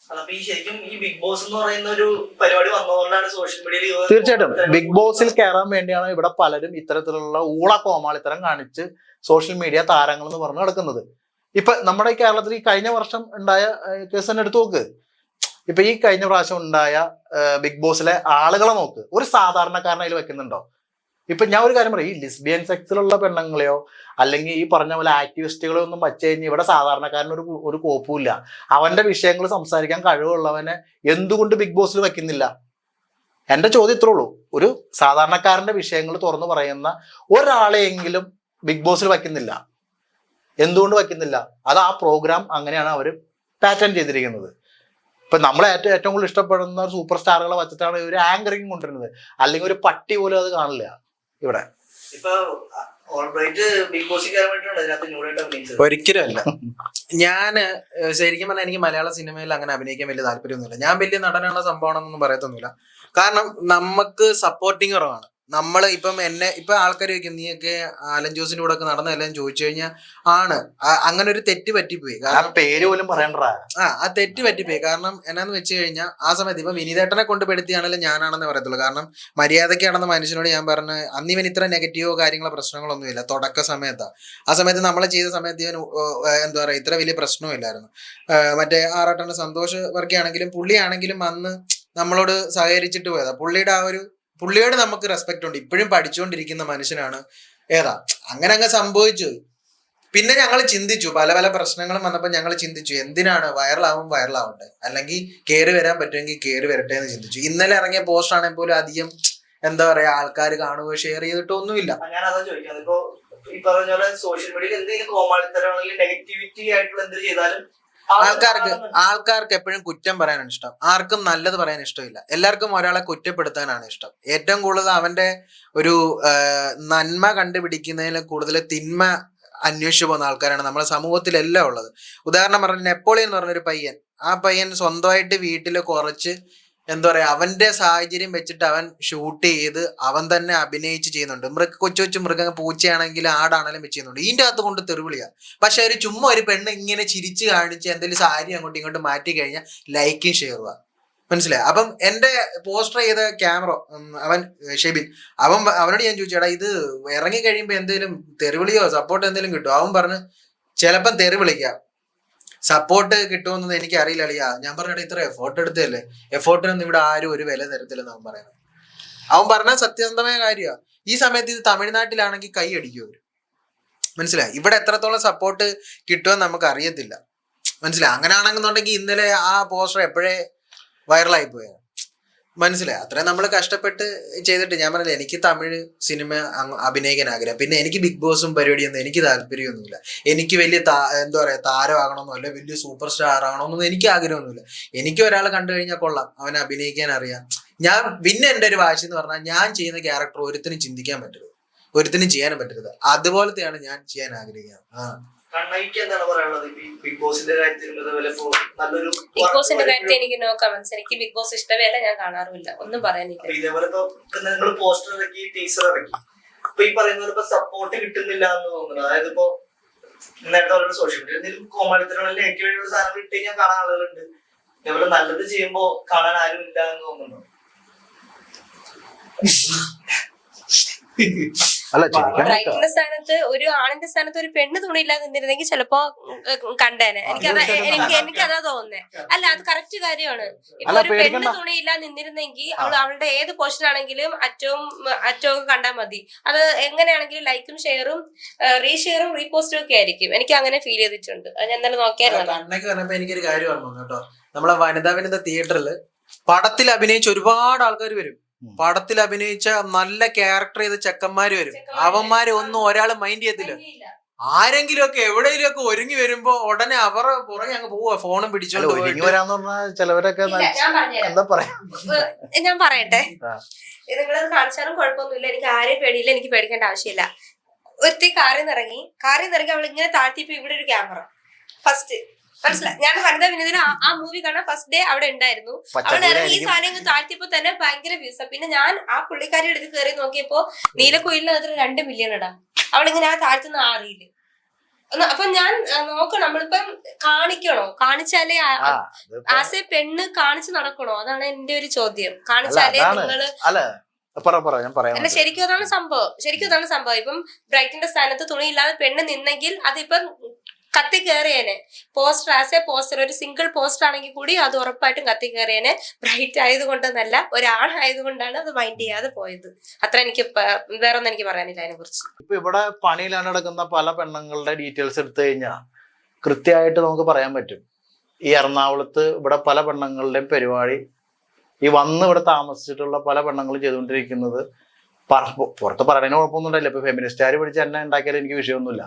അപ്പൊ ഈ ശരിക്കും ഈ ബിഗ് ബോസ് എന്ന് പറയുന്ന ഒരു പരിപാടി വന്നതുകൊണ്ടാണ് സോഷ്യൽ മീഡിയയിൽ. തീർച്ചയായിട്ടും ബിഗ് ബോസിൽ കയറാൻ വേണ്ടിയാണ് ഇവിടെ പലരും ഇത്തരത്തിലുള്ള ഊള കോമാളിത്തരം കാണിച്ച് സോഷ്യൽ മീഡിയ താരങ്ങൾ എന്ന് പറഞ്ഞു നടക്കുന്നത്. ഇപ്പൊ നമ്മുടെ കേരളത്തിൽ ഈ കഴിഞ്ഞ വർഷം ഉണ്ടായ കേസ് തന്നെ എടുത്തു നോക്ക്. ഇപ്പൊ ഈ കഴിഞ്ഞ പ്രാവശ്യം ഉണ്ടായ ബിഗ് ബോസിലെ ആളുകളെ നോക്ക്, ഒരു സാധാരണക്കാരനെ അതിൽ വെക്കുന്നുണ്ടോ? ഇപ്പൊ ഞാൻ ഒരു കാര്യം പറയും, ഈ ലിസ്ബിയൻ സെക്സിലുള്ള പെണ്ണുങ്ങളെയോ അല്ലെങ്കിൽ ഈ പറഞ്ഞ പോലെ ആക്ടിവിസ്റ്റുകളോ ഒന്നും വച്ചു കഴിഞ്ഞാൽ ഇവിടെ സാധാരണക്കാരന് ഒരു കോപ്പുമില്ല. അവന്റെ വിഷയങ്ങൾ സംസാരിക്കാൻ കഴിവുള്ളവനെ എന്തുകൊണ്ട് ബിഗ് ബോസിൽ വെക്കുന്നില്ല? എന്റെ ചോദ്യം ഇത്രേ ഉള്ളൂ. ഒരു സാധാരണക്കാരന്റെ വിഷയങ്ങൾ തുറന്നു പറയുന്ന ഒരാളെയെങ്കിലും ബിഗ് ബോസിൽ വെക്കുന്നില്ല. എന്തുകൊണ്ട് വെക്കുന്നില്ല? അത് ആ പ്രോഗ്രാം അങ്ങനെയാണ് അവർ പാറ്റേൺ ചെയ്തിരിക്കുന്നത്. ഇപ്പൊ നമ്മളെ ഏറ്റവും കൂടുതൽ ഇഷ്ടപ്പെടുന്ന സൂപ്പർ സ്റ്റാറുകളെ വെച്ചിട്ടാണ് ഒരു ആങ്കറിങ് കൊണ്ടുവരുന്നത്. അല്ലെങ്കിൽ ഒരു പട്ടി പോലും അത് കാണില്ല ഇവിടെ. ഇപ്പൊ ബിഗ് ബോസിൽ കയറാൻ വേണ്ടിയിട്ടാണ് ഇതിനകത്ത് ന്യൂഡായിട്ട് അഭിനയിച്ചത്? ഒരിക്കലും അല്ല. ഞാന് ശരിക്കും പറഞ്ഞാൽ എനിക്ക് മലയാള സിനിമയിൽ അങ്ങനെ അഭിനയിക്കാൻ വലിയ താല്പര്യമൊന്നുമില്ല. ഞാൻ വലിയ നടനുള്ള സംഭവമാണെന്നൊന്നും പറയത്തൊന്നുമില്ല. കാരണം നമുക്ക് സപ്പോർട്ടിങ് കുറവാണ്. നമ്മള് ഇപ്പം ആൾക്കാർ ചോദിക്കും, നീയൊക്കെ ആലൻ ജോസിന്റെ കൂടെ ഒക്കെ നടന്നെല്ലാം ചോദിച്ചു കഴിഞ്ഞാൽ ആണ് അങ്ങനെ ഒരു തെറ്റ് പറ്റിപ്പോയി. കാരണം പേര് പോലും പറയണ്ട. ആ തെറ്റ് പറ്റിപ്പോയി. കാരണം എന്നാന്ന് വെച്ച് കഴിഞ്ഞാൽ ആ സമയത്ത് ഇപ്പൊ വിനീതേട്ടനെ കൊണ്ട് പെടുത്തിയാണെങ്കിലും ഞാനാണെന്ന് പറയത്തുള്ളൂ. കാരണം മര്യാദയ്ക്കാണെന്ന മനുഷ്യനോട് ഞാൻ പറഞ്ഞ് അന്ന് ഇവൻ ഇത്ര നെഗറ്റീവോ കാര്യങ്ങളോ പ്രശ്നങ്ങളൊന്നുമില്ല. തുടക്ക സമയത്താണ്. ആ സമയത്ത് നമ്മൾ ചെയ്ത സമയത്ത് ഇവൻ എന്താ പറയാ ഇത്ര വലിയ പ്രശ്നവും ഇല്ലായിരുന്നു. മറ്റേ ആറാട്ടന്റെ സന്തോഷ് വർക്കിയാണെങ്കിലും പുള്ളിയാണെങ്കിലും അന്ന് നമ്മളോട് സഹകരിച്ചിട്ട് പോയതാ. പുള്ളിയോട് നമുക്ക് റെസ്പെക്ട് ഉണ്ട്. ഇപ്പോഴും പഠിച്ചുകൊണ്ടിരിക്കുന്ന മനുഷ്യനാണ്. അങ്ങനെ അങ്ങ് സംഭവിച്ചു. പിന്നെ ഞങ്ങൾ ചിന്തിച്ചു, പല പല പ്രശ്നങ്ങളും വന്നപ്പോൾ ഞങ്ങൾ ചിന്തിച്ചു, എന്തിനാണ് വൈറലാവട്ടെ, അല്ലെങ്കിൽ കയറി വരാൻ പറ്റുമെങ്കിൽ കയറി വരട്ടെ എന്ന് ചിന്തിച്ചു. ഇന്നലെ ഇറങ്ങിയ പോസ്റ്റ് ആണെങ്കിൽ പോലും അധികം എന്താ പറയാ ആൾക്കാർ കാണുകയോ ഷെയർ ചെയ്തിട്ടൊന്നുമില്ല. ഞാൻ അതാ ചോദിക്കുന്നത്. ഇപ്പൊ ഈ പറഞ്ഞ പോലെ സോഷ്യൽ മീഡിയയിൽ എന്തെങ്കിലും കോമാളിത്തരം അല്ലെങ്കിൽ നെഗറ്റിവിറ്റി ആയിട്ടുള്ള എന്ത് ചെയ്താലും ആൾക്കാർക്ക് എപ്പോഴും കുറ്റം പറയാനാണ് ഇഷ്ടം. ആർക്കും നല്ലത് പറയാൻ ഇഷ്ടമില്ല. എല്ലാവർക്കും ഒരാളെ കുറ്റപ്പെടുത്താനാണ് ഇഷ്ടം. ഏറ്റവും കൂടുതൽ അവന്റെ ഒരു നന്മ കണ്ടുപിടിക്കുന്നതിൽ കൂടുതൽ തിന്മ അന്വേഷിച്ചു പോകുന്ന ആൾക്കാരാണ് നമ്മുടെ സമൂഹത്തിലെല്ലാം ഉള്ളത്. ഉദാഹരണം പറഞ്ഞ നെപ്പോളിയൻ എന്ന് പറഞ്ഞൊരു പയ്യൻ. ആ പയ്യൻ സ്വന്തമായിട്ട് വീട്ടിൽ കുറച്ച് എന്താ പറയാ അവന്റെ സാഹചര്യം വെച്ചിട്ട് അവൻ ഷൂട്ട് ചെയ്ത് അവൻ തന്നെ അഭിനയിച്ച് ചെയ്യുന്നുണ്ട്. കൊച്ചു മൃഗങ്ങൾ പൂച്ചയാണെങ്കിൽ ആടാണെങ്കിലും വെച്ച് ചെയ്യുന്നുണ്ട്. ഇതിന്റെ അകത്ത് കൊണ്ട് തെറിവിളിയാ. പക്ഷെ ഒരു ചുമ്മാ ഒരു പെണ്ണ് ഇങ്ങനെ ചിരിച്ച് കാണിച്ച് എന്തെങ്കിലും സാരി അങ്ങോട്ടും ഇങ്ങോട്ടും മാറ്റി കഴിഞ്ഞാൽ ലൈക്കും ഷെയറുക. മനസ്സിലായി? അപ്പം എന്റെ പോസ്റ്റർ ചെയ്ത ക്യാമറ അവൻ ഷെബിൻ, അവനോട് ഞാൻ ചോദിച്ചു, എടാ ഇത് ഇറങ്ങി കഴിയുമ്പോ എന്തെങ്കിലും തെറിവിളിയോ സപ്പോർട്ട് എന്തെങ്കിലും കിട്ടുമോ? അവൻ പറഞ്ഞ് ചിലപ്പം തെറിവിളിക്കാം, സപ്പോർട്ട് കിട്ടുമെന്നത് എനിക്ക് അറിയില്ല അളിയാ. ഞാൻ പറഞ്ഞ ഇത്ര എഫോർട്ട് എടുത്തല്ലേ, എഫോർട്ടിനൊന്നും ഇവിടെ ആരും ഒരു വില തരത്തില്ലെന്ന് അവൻ പറയുന്നത്. അവൻ പറഞ്ഞ സത്യസന്ധമായ കാര്യമാണ്. ഈ സമയത്ത് ഇത് തമിഴ്നാട്ടിലാണെങ്കിൽ കൈ അടിക്കും അവര്. മനസ്സിലായി? ഇവിടെ എത്രത്തോളം സപ്പോർട്ട് കിട്ടുമെന്ന് നമുക്ക് അറിയത്തില്ല. മനസ്സിലായി? അങ്ങനെയാണെന്നുണ്ടെങ്കിൽ ഇന്നലെ ആ പോസ്റ്റർ എപ്പോഴേ വൈറലായി പോയത്. മനസ്സിലായി? അത്രയും നമ്മൾ കഷ്ടപ്പെട്ട് ചെയ്തിട്ട് ഞാൻ പറഞ്ഞില്ല, എനിക്ക് തമിഴ് സിനിമ അഭിനയിക്കാൻ ആഗ്രഹം. പിന്നെ എനിക്ക് ബിഗ് ബോസും പരിപാടിയൊന്നും എനിക്ക് താല്പര്യമൊന്നുമില്ല. എനിക്ക് വലിയ എന്താ പറയാ താരമാകണമെന്നോ അല്ലെ വലിയ സൂപ്പർ സ്റ്റാർ ആകണമെന്നൊന്നും എനിക്ക് ആഗ്രഹമൊന്നുമില്ല. എനിക്ക് ഒരാളെ കണ്ടു കഴിഞ്ഞാൽ കൊള്ളാം, അവനെ അഭിനയിക്കാൻ അറിയാം. പിന്നെ എൻ്റെ ഒരു വാശി എന്ന് പറഞ്ഞാൽ ഞാൻ ചെയ്യുന്ന ക്യാരക്ടർ ഒരുത്തിനും ചിന്തിക്കാൻ പറ്റരുത്, ഒരുത്തിനും ചെയ്യാനും പറ്റരുത്. അതുപോലത്തെയാണ് ഞാൻ ചെയ്യാൻ ആഗ്രഹിക്കുന്നത്. കണ്ണയ്ക്ക് എന്താണ് പറയാനുള്ളത് ബിഗ് ബോസിന്റെ കാര്യത്തിൽ? നല്ലൊരു ബിഗ് ബോസിന്റെ കാര്യത്തിൽ എനിക്ക് നോ കമന്റ്സ്. എനിക്ക് ബിഗ് ബോസ് ഇഷ്ടമേ അല്ല, ഞാൻ കാണാറുമില്ല, ഒന്നും പറയാനില്ല. ഇതേപോലെ നിങ്ങൾ പോസ്റ്റർ ഇറക്കി, ടീസർ ഇറക്കി, ഇപ്പൊ ഈ പറയുന്ന പോലെ സപ്പോർട്ട് കിട്ടുന്നില്ല എന്ന് തോന്നുന്നു. അതായത് ഇപ്പൊ നേരത്തെ പറയുന്ന സോഷ്യൽ മീഡിയ എന്തെങ്കിലും കോമാളിത്തരമുള്ള നെഗറ്റീവായിട്ടുള്ള സാധനങ്ങൾ ഇട്ട് കഴിഞ്ഞാൽ കാണാൻ ആളുകളുണ്ട്. ഇതേപോലെ നല്ലത് ചെയ്യുമ്പോ കാണാൻ ആരും ഇല്ല എന്ന് തോന്നുന്നു. അല്ല ശരിക്കും ബ്രൈറ്റിന്റെ സ്ഥാനത്ത് ഒരു ആണിന്റെ സ്ഥാനത്ത് ഒരു പെണ്ണ് തുണിയില്ലാതെ നിന്നിരുന്നെങ്കിൽ ചിലപ്പോ കണ്ടേനെ. എനിക്കതാ തോന്നുന്നേ. അല്ല, അത് കറക്റ്റ് കാര്യമാണ്. ഇപ്പൊ അല്ല, ഒരു പെണ്ണ് പേടിക്കണ്ട. തുണിയില്ലാതെ നിന്നിരുന്നെങ്കിൽ അവളുടെ ഏത് പോർഷൻ ആണെങ്കിലും അറ്റവും കണ്ടാൽ മതി. അത് എങ്ങനെയാണെങ്കിലും ലൈക്കും ഷെയറും റീഷെയറും റീപോസ്റ്റും ഒക്കെ ആയിരിക്കും. എനിക്ക് അങ്ങനെ ഫീൽ ചെയ്തിട്ടുണ്ട്. അത് ഞാൻ എന്തായാലും നോക്കിയായിരുന്നു. കണ്ണൊക്കെ പറഞ്ഞപ്പോ എനിക്കൊരു കാര്യം ഓർമ്മ വന്നു കേട്ടോ. നമ്മളെ വനിതാ തിയേറ്ററിൽ പടത്തിൽ അഭിനയിച്ച ഒരുപാട് ആൾക്കാർ വരും. പടത്തിൽ അഭിനയിച്ച നല്ല ക്യാരക്ടർ ചെയ്ത ചെക്കന്മാര് വരും. അവന്മാരെ ഒന്നും ഒരാൾ മൈൻഡ് ചെയ്യത്തില്ല. ആരെങ്കിലും ഒക്കെ എവിടെയെങ്കിലും ഒക്കെ ഒരുങ്ങി വരുമ്പോ ഉടനെ അവരുടെ പുറകെ അങ്ങ് പോവാ, ഫോണും പിടിച്ചോണ്ട് ഒരുങ്ങി വരാന്ന് പറഞ്ഞാൽ ചിലവരൊക്കെ എന്താ പറയാ, ഞാൻ പറയട്ടെ, നിങ്ങളത് കാണിച്ചാലും കുഴപ്പമൊന്നുമില്ല. എനിക്ക് ആരെയും പേടിയില്ല, എനിക്ക് പേടിക്കേണ്ട ആവശ്യമില്ല. ഒരുത്തി കാറിൽ നിന്ന് ഇറങ്ങി അവൾ ഇങ്ങനെ താഴ്ത്തിയപ്പോ ഇവിടെ ഒരു ക്യാമറ ഫസ്റ്റ് മനസ്സിലായി. ഞാൻ വനിതാ വിനോദിന് ആ മൂവി കാണാൻ ഫസ്റ്റ് ഡേ അവിടെ ഉണ്ടായിരുന്നു. അവിടെ ഇറങ്ങി ഈ സാധനം താഴ്ത്തിയപ്പോ തന്നെ ഭയങ്കര വ്യൂസാ. പിന്നെ ഞാൻ ആ പുള്ളിക്കാരി എടുത്ത് കയറി നോക്കിയപ്പോ നീലക്കുയിലിനകത്ത് 2 മില്യൺ ഇടാം. അവളിങ്ങനെ ആ താഴ്ത്തുന്ന അറിയില്ല. അപ്പൊ ഞാൻ നോക്കണം, നമ്മളിപ്പം കാണിക്കണോ, കാണിച്ചാലേ ആസ് എ പെണ്ണ് കാണിച്ചു നടക്കണോ? അതാണ് എന്റെ ഒരു ചോദ്യം. കാണിച്ചാലേ നിങ്ങള് അല്ല, ശരിക്കും അതാണ് സംഭവം. ഇപ്പം ബ്രൈറ്റിന്റെ സ്ഥാനത്ത് തുണിയില്ലാതെ പെണ്ണ് നിന്നെങ്കിൽ അതിപ്പം കത്തി കയറിയേനെ. പോസ്റ്റർ ആസ് എ പോസ്റ്റർ, ഒരു സിംഗിൾ പോസ്റ്റർ ആണെങ്കിൽ കൂടി അത് ഉറപ്പായിട്ടും കത്തി കയറിയേനെ. ബ്രൈറ്റ് ആയതുകൊണ്ടെന്നല്ല, ഒരാളായതുകൊണ്ടാണ് അത് മൈൻഡ് ചെയ്യാതെ പോയത്. അത്ര എനിക്ക് വേറൊന്നും എനിക്ക് പറയാനില്ല അതിനെ കുറിച്ച്. ഇപ്പൊ ഇവിടെ പണിയിലാണ് നടക്കുന്ന പല പെണ്ണുങ്ങളുടെ ഡീറ്റെയിൽസ് എടുത്തു കഴിഞ്ഞാൽ കൃത്യമായിട്ട് നമുക്ക് പറയാൻ പറ്റും. ഈ എറണാകുളത്ത് ഇവിടെ പല പെണ്ണുങ്ങളുടെയും പരിപാടി, ഈ വന്ന് ഇവിടെ താമസിച്ചിട്ടുള്ള പല പെണ്ണുങ്ങളും ചെയ്തുകൊണ്ടിരിക്കുന്നത് പുറത്ത് പറയുന്നതിന് കുഴപ്പമൊന്നും ഉണ്ടായില്ല. ഇപ്പൊ ഫെമിനിസ്റ്റുകാർ പിടിച്ച് എന്നെ ഉണ്ടാക്കിയാലും എനിക്ക് വിഷയമൊന്നുമില്ല.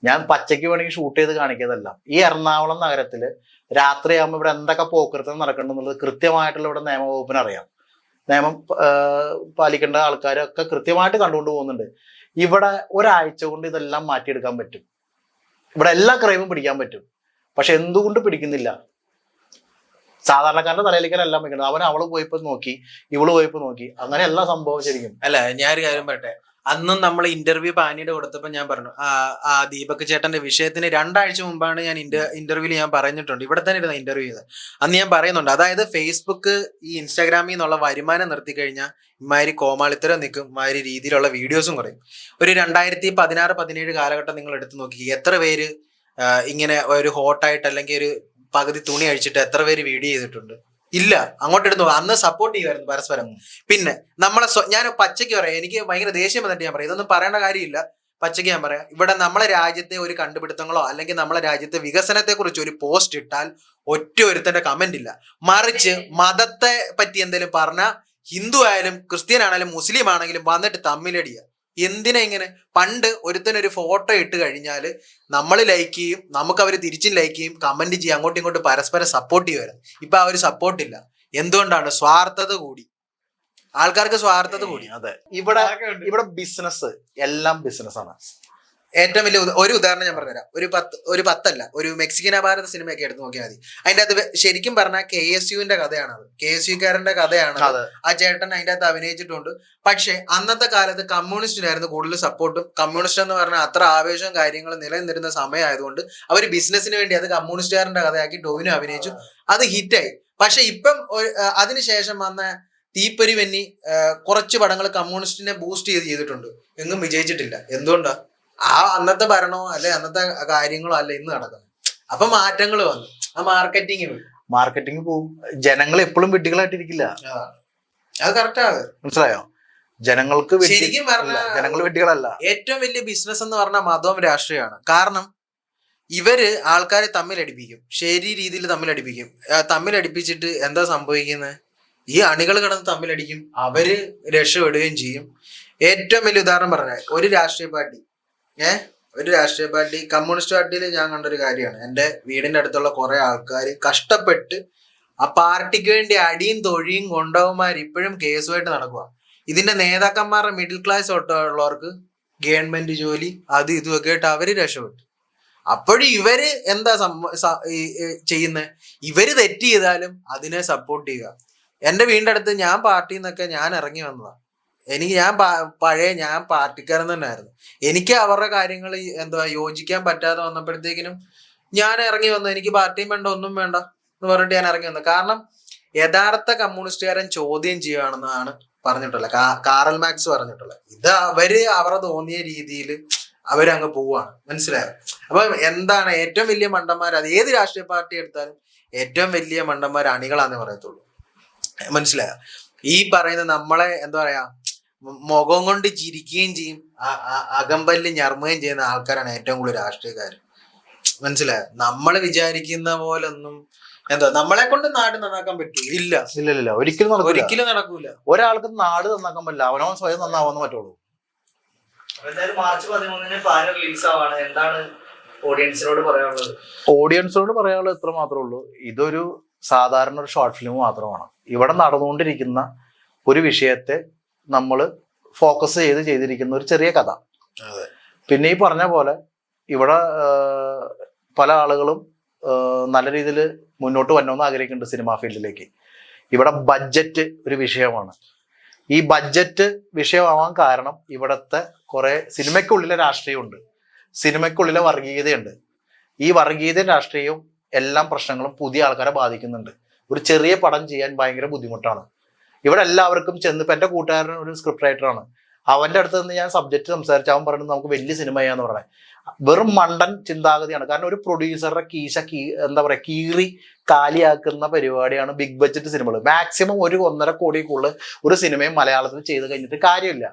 ഞാൻ പച്ചയ്ക്ക് വേണമെങ്കിൽ ഷൂട്ട് ചെയ്ത് കാണിക്കുന്നതല്ല. ഈ എറണാകുളം നഗരത്തില് രാത്രിയാകുമ്പോൾ ഇവിടെ എന്തൊക്കെ പോക്കൃത്തം നടക്കണമെന്നുള്ളത് കൃത്യമായിട്ടുള്ള ഇവിടെ നിയമവകുപ്പിന് അറിയാം. നിയമം പാലിക്കേണ്ട ആൾക്കാരൊക്കെ കൃത്യമായിട്ട് കണ്ടുകൊണ്ട് പോകുന്നുണ്ട്. ഇവിടെ ഒരാഴ്ച കൊണ്ട് ഇതെല്ലാം മാറ്റിയെടുക്കാൻ പറ്റും. ഇവിടെ എല്ലാ ക്രൈമും പിടിക്കാൻ പറ്റും. പക്ഷെ എന്തുകൊണ്ട് പിടിക്കുന്നില്ല? സാധാരണക്കാരന്റെ തലയിലേക്കെല്ലാം വെക്കുന്നത്. അവള് പോയപ്പോ നോക്കി, ഇവള് പോയപ്പോ നോക്കി, അങ്ങനെയല്ല സംഭവം ശരിക്കും. അല്ല, ഞാനൊരു കാര്യം പറയട്ടെ. അന്നും നമ്മൾ ഇന്റർവ്യൂ പാനിയുടെ കൊടുത്തപ്പോൾ ഞാൻ പറഞ്ഞു, ആ ദീപക് ചേട്ടന്റെ വിഷയത്തിന് 2 ആഴ്ച മുമ്പാണ് ഞാൻ ഇന്റർവ്യൂവിൽ ഞാൻ പറഞ്ഞിട്ടുണ്ട്. ഇവിടെ തന്നെ ഇരുന്ന ഇന്റർവ്യൂ ചെയ്ത് അന്ന് ഞാൻ പറയുന്നുണ്ട്. അതായത് ഫേസ്ബുക്ക് ഈ ഇൻസ്റ്റാഗ്രാമിൽ നിന്നുള്ള വരുമാനം നിർത്തി കഴിഞ്ഞാൽ ഇമാതിരി കോമാളിത്തരം നിൽക്കും, ഇമാതിരി രീതിയിലുള്ള വീഡിയോസും കുറയും. ഒരു 2016-17 കാലഘട്ടം നിങ്ങൾ എടുത്തു നോക്കി, എത്ര പേര് ഇങ്ങനെ ഒരു ഹോട്ടായിട്ട് അല്ലെങ്കിൽ ഒരു പകുതി തുണി അഴിച്ചിട്ട് എത്ര പേര് വീഡിയോ ചെയ്തിട്ടുണ്ട്? ഇല്ല. അങ്ങോട്ട് എടുത്തു അന്ന് സപ്പോർട്ട് ചെയ്യുമായിരുന്നു പരസ്പരം. പിന്നെ നമ്മളെ ഞാൻ പച്ചയ്ക്ക് പറയാം, എനിക്ക് ഭയങ്കര ദേഷ്യം വന്നിട്ട് ഞാൻ പറയാം, ഇതൊന്നും പറയേണ്ട കാര്യമില്ല, പച്ചയ്ക്ക് ഞാൻ പറയാം. ഇവിടെ നമ്മളെ രാജ്യത്തെ ഒരു കണ്ടുപിടുത്തങ്ങളോ അല്ലെങ്കിൽ നമ്മളെ രാജ്യത്തെ വികസനത്തെ കുറിച്ച് ഒരു പോസ്റ്റ് ഇട്ടാൽ ഒരുത്തന്റെ കമന്റ് ഇല്ല. മറിച്ച് മതത്തെ പറ്റി എന്തെങ്കിലും പറഞ്ഞാൽ ഹിന്ദു ആയാലും ക്രിസ്ത്യൻ ആണെങ്കിലും മുസ്ലിം ആണെങ്കിലും വന്നിട്ട് തമ്മിലടിയ. എന്തിനാ ഇങ്ങനെ? പണ്ട് ഒരുത്തനൊരു ഫോട്ടോ ഇട്ട് കഴിഞ്ഞാൽ നമ്മൾ ലൈക്ക് ചെയ്യും, നമുക്ക് അവർ തിരിച്ചും ലൈക്ക് ചെയ്യും, കമന്റ് ചെയ്യും, അങ്ങോട്ടും ഇങ്ങോട്ടും പരസ്പരം സപ്പോർട്ട് ചെയ്യുമായിരുന്നു. ഇപ്പൊ ആ ഒരു സപ്പോർട്ടില്ല. എന്തുകൊണ്ടാണ്? സ്വാർത്ഥത കൂടി, ആൾക്കാർക്ക് സ്വാർത്ഥത കൂടി. അതെ, ഇവിടെ ബിസിനസ് എല്ലാം ബിസിനസ്സാണ്. ഏറ്റവും വലിയ ഒരു ഉദാഹരണം ഞാൻ പറഞ്ഞുതരാം. ഒരു 10 ഒരു മെക്സിക്കൻ ഭാരത സിനിമയൊക്കെ എടുത്ത് നോക്കിയാൽ മതി. അതിന്റെ അകത്ത് ശരിക്കും പറഞ്ഞാൽ KSUവിന്റെ കഥയാണത്, KSUക്കാരന്റെ കഥയാണ്. ആ ചേട്ടൻ അതിന്റെ അകത്ത് അഭിനയിച്ചിട്ടുണ്ട്. പക്ഷെ അന്നത്തെ കാലത്ത് കമ്മ്യൂണിസ്റ്റിനായിരുന്നു കൂടുതൽ സപ്പോർട്ടും. കമ്മ്യൂണിസ്റ്റ് എന്ന് പറഞ്ഞാൽ അത്ര ആവേശവും കാര്യങ്ങളും നിലനിന്നിരുന്ന സമയമായതുകൊണ്ട് അവർ ബിസിനസിന് വേണ്ടി അത് കമ്മ്യൂണിസ്റ്റുകാരന്റെ കഥയാക്കി ടോവിനോ അഭിനയിച്ചു. അത് ഹിറ്റായി. പക്ഷെ ഇപ്പം അതിനുശേഷം വന്ന തീപ്പൊരി വെന്നി കുറച്ച് പടങ്ങൾ കമ്മ്യൂണിസ്റ്റിനെ ബൂസ്റ്റ് ചെയ്തിട്ടുണ്ട്, എങ്ങും വിജയിച്ചിട്ടില്ല. എന്തുകൊണ്ടാ? ആ അന്നത്തെ ഭരണമോ അല്ലെ അന്നത്തെ കാര്യങ്ങളോ അല്ല ഇന്ന് നടക്കുന്നത്. അപ്പൊ മാറ്റങ്ങൾ വന്നു. ആ മാർക്കറ്റിംഗ് പോവും. ജനങ്ങൾ എപ്പോഴും വിഡ്ഢികളായിട്ടിരിക്കില്ല. അത് കറക്റ്റാണ്. മനസ്സിലായോ? ജനങ്ങൾക്ക് ശരിക്കും പറഞ്ഞാൽ ജനങ്ങൾ വിഡ്ഢികളല്ല. ഏറ്റവും വലിയ ബിസിനസ് എന്ന് പറഞ്ഞാൽ മതവും രാഷ്ട്രീയമാണ്. കാരണം ഇവര് ആൾക്കാരെ തമ്മിലടിപ്പിക്കും, ശരി രീതിയിൽ തമ്മിലടിപ്പിക്കും. തമ്മിലടിപ്പിച്ചിട്ട് എന്താ സംഭവിക്കുന്നത്? ഈ അണികൾ കിടന്ന് തമ്മിലടിക്കും, അവര് രക്ഷപ്പെടുകയും ചെയ്യും. ഏറ്റവും വലിയ ഉദാഹരണം പറഞ്ഞാൽ ഒരു രാഷ്ട്രീയ പാർട്ടി കമ്മ്യൂണിസ്റ്റ് പാർട്ടിയിൽ ഞാൻ കണ്ടൊരു കാര്യമാണ്. എൻ്റെ വീടിൻ്റെ അടുത്തുള്ള കുറെ ആൾക്കാർ കഷ്ടപ്പെട്ട് ആ പാർട്ടിക്ക് വേണ്ടി അടിയും തൊഴിയും കൊണ്ടവന്മാർ ഇപ്പോഴും കേസുമായിട്ട് നടക്കുക. ഇതിന്റെ നേതാക്കന്മാരുടെ മിഡിൽ ക്ലാസ് ഉള്ളവർക്ക് ഗവൺമെന്റ് ജോലി അത് ഇതുമൊക്കെ ആയിട്ട് അവര് രക്ഷപ്പെട്ടു. അപ്പോഴും ഇവര് എന്താ ചെയ്യുന്നത്? ഇവര് തെറ്റ് ചെയ്താലും അതിനെ സപ്പോർട്ട് ചെയ്യുക. എൻ്റെ വീടിൻ്റെ അടുത്ത് ഞാൻ പാർട്ടിയിൽ നിന്നൊക്കെ ഞാൻ ഇറങ്ങി വന്നതാണ്. ഞാൻ പാർട്ടിക്കാരൻ തന്നെ ആയിരുന്നു. എനിക്ക് അവരുടെ കാര്യങ്ങൾ യോജിക്കാൻ പറ്റാതെ വന്നപ്പോഴത്തേക്കിനും ഞാൻ ഇറങ്ങി വന്നു. എനിക്ക് പാർട്ടിയും വേണ്ട ഒന്നും വേണ്ട എന്ന് പറഞ്ഞിട്ട് ഞാൻ ഇറങ്ങി വന്നു. കാരണം യഥാർത്ഥ കമ്മ്യൂണിസ്റ്റുകാരൻ ചോദ്യം ചെയ്യുകയാണെന്നാണ് പറഞ്ഞിട്ടുള്ള കാറൽ മാക്സ് പറഞ്ഞിട്ടുള്ള ഇത് അവരെ തോന്നിയ രീതിയിൽ അവരങ്ങ് പോവാണ്. മനസ്സിലായോ? അപ്പൊ എന്താണ് ഏറ്റവും വലിയ മണ്ടന്മാർ, അത് ഏത് രാഷ്ട്രീയ പാർട്ടി എടുത്താലും ഏറ്റവും വലിയ മണ്ടന്മാർ അണികളാന്നേ പറയത്തുള്ളൂ. മനസ്സിലായോ? ഈ പറയുന്ന നമ്മളെ എന്താ പറയാ മുഖം കൊണ്ട് ചിരിക്കുകയും ചെയ്യും, അകമ്പല്ല് ഞർമ്മയും ചെയ്യുന്ന ആൾക്കാരാണ് ഏറ്റവും കൂടുതൽ രാഷ്ട്രീയക്കാർ. മനസ്സിലായോ? നമ്മൾ വിചാരിക്കുന്ന പോലെ ഒന്നും എന്താ നമ്മളെ കൊണ്ട് നാട് നന്നാക്കാൻ പറ്റൂ? ഇല്ല, ഇല്ല, ഒരിക്കലും നടക്കൂല. ഒരാൾക്ക് നാട് നന്നാക്കാൻ പറ്റില്ല, അവനവൻ സ്വയം നന്നാവാന്ന് പറ്റുള്ളൂ. എന്തായാലും മാർച്ച് 13 പാന് റിലീസ് ആവാണ്. എന്താണ് ഓഡിയൻസിനോട് പറയാനുള്ളത്? ഓഡിയൻസിനോട് പറയാനുള്ളത് ഇത്ര മാത്രമേ ഉള്ളൂ. ഇതൊരു സാധാരണ ഒരു ഷോർട്ട് ഫിലിം മാത്രമാണ്. ഇവിടെ നടന്നുകൊണ്ടിരിക്കുന്ന ഒരു വിഷയത്തെ നമ്മൾ ഫോക്കസ് ചെയ്തിരിക്കുന്ന ഒരു ചെറിയ കഥ. പിന്നെ ഈ പറഞ്ഞ പോലെ ഇവിടെ പല ആളുകളും നല്ല രീതിയിൽ മുന്നോട്ട് വരണമെന്ന് ആഗ്രഹിക്കുന്നുണ്ട് സിനിമാ ഫീൽഡിലേക്ക്. ഇവിടെ ബഡ്ജറ്റ് ഒരു വിഷയമാണ്. ഈ ബഡ്ജറ്റ് വിഷയമാവാൻ കാരണം ഇവിടുത്തെ കുറെ സിനിമയ്ക്കുള്ളിലെ രാഷ്ട്രീയമുണ്ട്, സിനിമയ്ക്കുള്ളിലെ വർഗീയതയുണ്ട്. ഈ വർഗീയതയും രാഷ്ട്രീയവും എല്ലാം പ്രശ്നങ്ങളും പുതിയ ആൾക്കാരെ ബാധിക്കുന്നുണ്ട്. ഒരു ചെറിയ പടം ചെയ്യാൻ ഭയങ്കര ബുദ്ധിമുട്ടാണ്. ഇവിടെ എല്ലാവർക്കും ചെന്ന്, ഇപ്പം എൻ്റെ കൂട്ടുകാരൻ ഒരു സ്ക്രിപ്റ്റ് റൈറ്ററാണ്, അവൻ്റെ അടുത്ത് നിന്ന് ഞാൻ സബ്ജക്റ്റ് സംസാരിച്ച് അവൻ പറയുന്നത് നമുക്ക് വലിയ സിനിമ ചെയ്യാന്ന് പറഞ്ഞത് വെറും മണ്ടൻ ചിന്താഗതിയാണ്. കാരണം ഒരു പ്രൊഡ്യൂസറുടെ എന്താ പറയുക കീറി കാലിയാക്കുന്ന പരിപാടിയാണ് ബിഗ് ബഡ്ജറ്റ് സിനിമകൾ. മാക്സിമം 1-1.5 കോടിക്കുള്ളിൽ ഒരു സിനിമയും മലയാളത്തിൽ ചെയ്ത് കഴിഞ്ഞിട്ട് കാര്യമില്ല.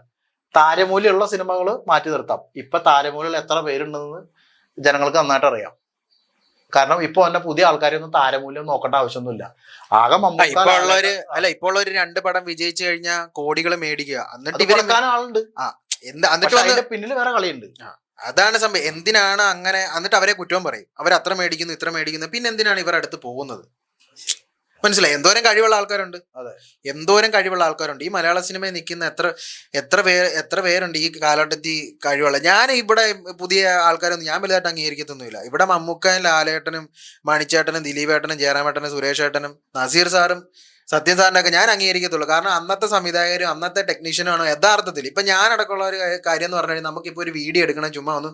താരമൂല്യമുള്ള സിനിമകൾ മാറ്റി നിർത്താം. ഇപ്പൊ താരമൂല്യം എത്ര പേരുണ്ടെന്ന് ജനങ്ങൾക്ക് നന്നായിട്ട് അറിയാം. കാരണം ഇപ്പൊ തന്നെ പുതിയ ആൾക്കാരൊന്നും താരമൂല്യം നോക്കേണ്ട ആവശ്യമൊന്നുമില്ല. ആകെ ഇപ്പോൾ ഒരു 2 പടം വിജയിച്ചു കഴിഞ്ഞാൽ കോടികൾ മേടിക്കുക, എന്നിട്ട് ആളുണ്ട്, എന്നിട്ട് പിന്നിൽ വേറെ കളിയുണ്ട്. അതാണ് സംഭവം. എന്തിനാണ് അങ്ങനെ? എന്നിട്ട് അവരെ കുറ്റവും പറയും, അവർ അത്ര മേടിക്കുന്നു ഇത്ര മേടിക്കുന്നു, പിന്നെ എന്തിനാണ് ഇവർ അടുത്ത് പോകുന്നത്? മനസ്സിലായി? എന്തോരം കഴിവുള്ള ആൾക്കാരുണ്ട്, എന്തോരം കഴിവുള്ള ആൾക്കാരുണ്ട് ഈ മലയാള സിനിമയിൽ നിൽക്കുന്ന എത്ര പേരുണ്ട് ഈ കാലഘട്ടത്തിൽ കഴിവുള്ള. ഞാൻ ഇവിടെ പുതിയ ആൾക്കാരൊന്നും ഞാൻ വലുതായിട്ട് അംഗീകരിക്കത്തൊന്നുമില്ല. ഇവിടെ മമ്മൂക്കയും ലാലേട്ടനും മണിച്ചേട്ടനും ദിലീപേട്ടനും ജയറാമേട്ടനും സുരേഷേട്ടനും നസീർ സാറും സത്യൻ സാറിൻ്റെ ഒക്കെ ഞാൻ അംഗീകരിക്കത്തുള്ളൂ. കാരണം അന്നത്തെ സംവിധായകരും അന്നത്തെ ടെക്നീഷ്യനുമാണ് യഥാർത്ഥത്തിൽ. ഇപ്പം ഞാനടക്കമുള്ള ഒരു കാര്യം എന്ന് പറഞ്ഞു കഴിഞ്ഞാൽ നമുക്കിപ്പോൾ ഒരു വീഡിയോ എടുക്കണം, ചുമ്മാ ഒന്ന്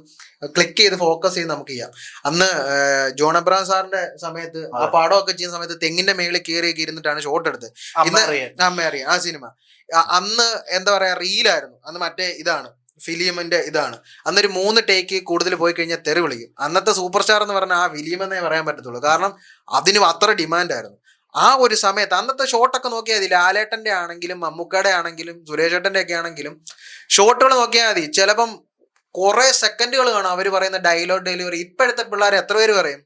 ക്ലിക്ക് ചെയ്ത് ഫോക്കസ് ചെയ്ത് നമുക്ക് ചെയ്യാം. അന്ന് ജോൺ അബ്രഹാം സാറിന്റെ സമയത്ത് ആ പടമൊക്കെ ചെയ്യുന്ന സമയത്ത് തെങ്ങിന്റെ മേളിൽ കയറിയൊക്കെ ഇരുന്നിട്ടാണ് ഷോട്ട് എടുത്തത്. ഇന്ന് അമ്മ അറിയാം ആ സിനിമ. അന്ന് എന്താ പറയാ റീലായിരുന്നു, അന്ന് മറ്റേ ഇതാണ് ഫിലിമിന്റെ ഇതാണ്. അന്നൊരു 3 ടേക്ക് കൂടുതൽ പോയി കഴിഞ്ഞാൽ തെറി വിളിക്കും. അന്നത്തെ സൂപ്പർ സ്റ്റാർ എന്ന് പറഞ്ഞാൽ ആ ഫിലിം എന്നേ പറയാൻ പറ്റത്തുള്ളൂ. കാരണം അതിന് അത്ര ഡിമാൻഡായിരുന്നു ആ ഒരു സമയത്ത്. അന്നത്തെ ഷോട്ടൊക്കെ നോക്കിയാൽ മതി, ലാലേട്ടന്റെ ആണെങ്കിലും മമ്മൂക്കയുടെ ആണെങ്കിലും സുരേഷേട്ടന്റെ ഒക്കെ ആണെങ്കിലും ഷോട്ടുകൾ നോക്കിയാൽ മതി. ചിലപ്പം കുറെ സെക്കൻഡുകൾ കാണും അവർ പറയുന്ന ഡയലോഗ് ഡെലിവറി. ഇപ്പോഴത്തെ പിള്ളേർ എത്ര പേര് പറയും?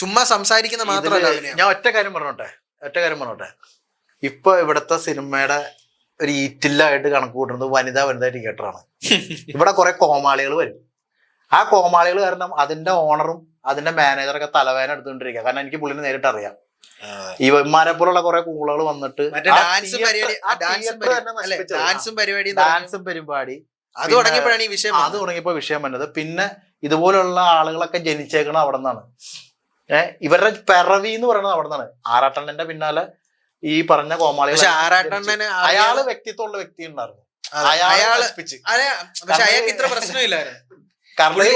ചുമ്മാ സംസാരിക്കുന്ന മാത്രമല്ല. ഞാൻ ഒറ്റ കാര്യം പറഞ്ഞോട്ടെ. ഇപ്പൊ ഇവിടുത്തെ സിനിമയുടെ ഒരു ഈറ്റില്ലായിട്ട് കണക്ക് കൂട്ടുന്നത് വനിതാ തിയേറ്ററാണ്. ഇവിടെ കുറെ കോമാളികൾ വരും. ആ കോമാളികൾ കാരണം അതിന്റെ ഓണറും അതിന്റെ മാനേജറൊക്കെ തലവേദന എടുത്തുകൊണ്ടിരിക്കുക. കാരണം എനിക്ക് പുള്ളിനെ നേരിട്ട് അറിയാം. ഈ വന്മാരെ പോലുള്ള കുറെ കൂളുകൾ വന്നിട്ട് ഡാൻസും പരിപാടി അത് തുടങ്ങിയപ്പോ വിഷയം വന്നത്. പിന്നെ ഇതുപോലുള്ള ആളുകളൊക്കെ ജനിച്ചേക്കണ അവിടെ നിന്നാണ്. ഇവരുടെ പിറവി എന്ന് പറയുന്നത് അവിടെ നിന്നാണ്. ആറാട്ടണ്ണന്റെ പിന്നാലെ ഈ പറഞ്ഞ കോമാളി. അയാള് വ്യക്തിത്വമുള്ള വ്യക്തി ഉണ്ടായിരുന്നു. അയാൾക്ക് ഇത്ര പ്രശ്നമില്ലായിരുന്നു. കർണയിൽ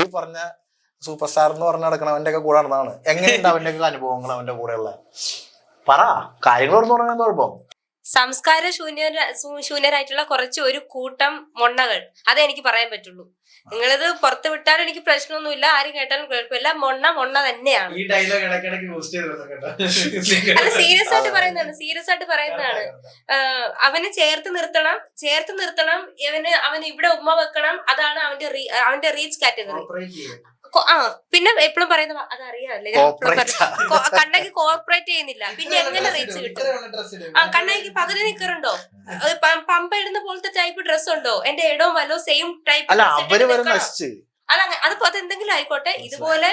ഈ പറഞ്ഞ സൂപ്പർ സ്റ്റാർ എന്ന് പറഞ്ഞ് നടക്കണം അവന്റെ ഒക്കെ കൂടെ നടന്നതാണ്. എങ്ങനെയുണ്ട് അവന്റെ ഒക്കെ അനുഭവങ്ങൾ അവന്റെ കൂടെയുള്ള? പറ കാര്യങ്ങൾ ഓർന്ന് പറഞ്ഞാൽ കുഴപ്പം. സംസ്കാര ശൂന്യരായിട്ടുള്ള ഒരു കൂട്ടം മൊണ്ണകൾ, അതേ എനിക്ക് പറയാൻ പറ്റുള്ളൂ. നിങ്ങളിത് പുറത്ത് വിട്ടാലും എനിക്ക് പ്രശ്നമൊന്നുമില്ല, ആരും കേട്ടാലും കുഴപ്പമില്ല. മൊണ്ണ തന്നെയാണ്. അത് സീരിയസ് ആയിട്ട് പറയുന്നതാണ്. അവനെ ചേർത്ത് നിർത്തണം. അവന് ഇവിടെ ഉമ്മ വെക്കണം. അതാണ് അവന്റെ റീച്ച് കാറ്റഗറി. പിന്നെ എപ്പോഴും പറയുന്ന അതറിയാമല്ലേ, കണ്ണകി കോർപ്പറേറ്റ് ചെയ്യുന്നില്ല, പിന്നെ എങ്ങനെ റീച്ച് കിട്ടും? കണ്ണകിക്ക് പകുതി നിക്കറുണ്ടോ? പമ്പ ഇടുന്ന പോലത്തെ ടൈപ്പ് ഡ്രസ് ഉണ്ടോ? എന്റെ ഇടവും വല്ലോ സെയിം ടൈപ്പ്. അതെന്തെങ്കിലും ആയിക്കോട്ടെ. ഇതുപോലെ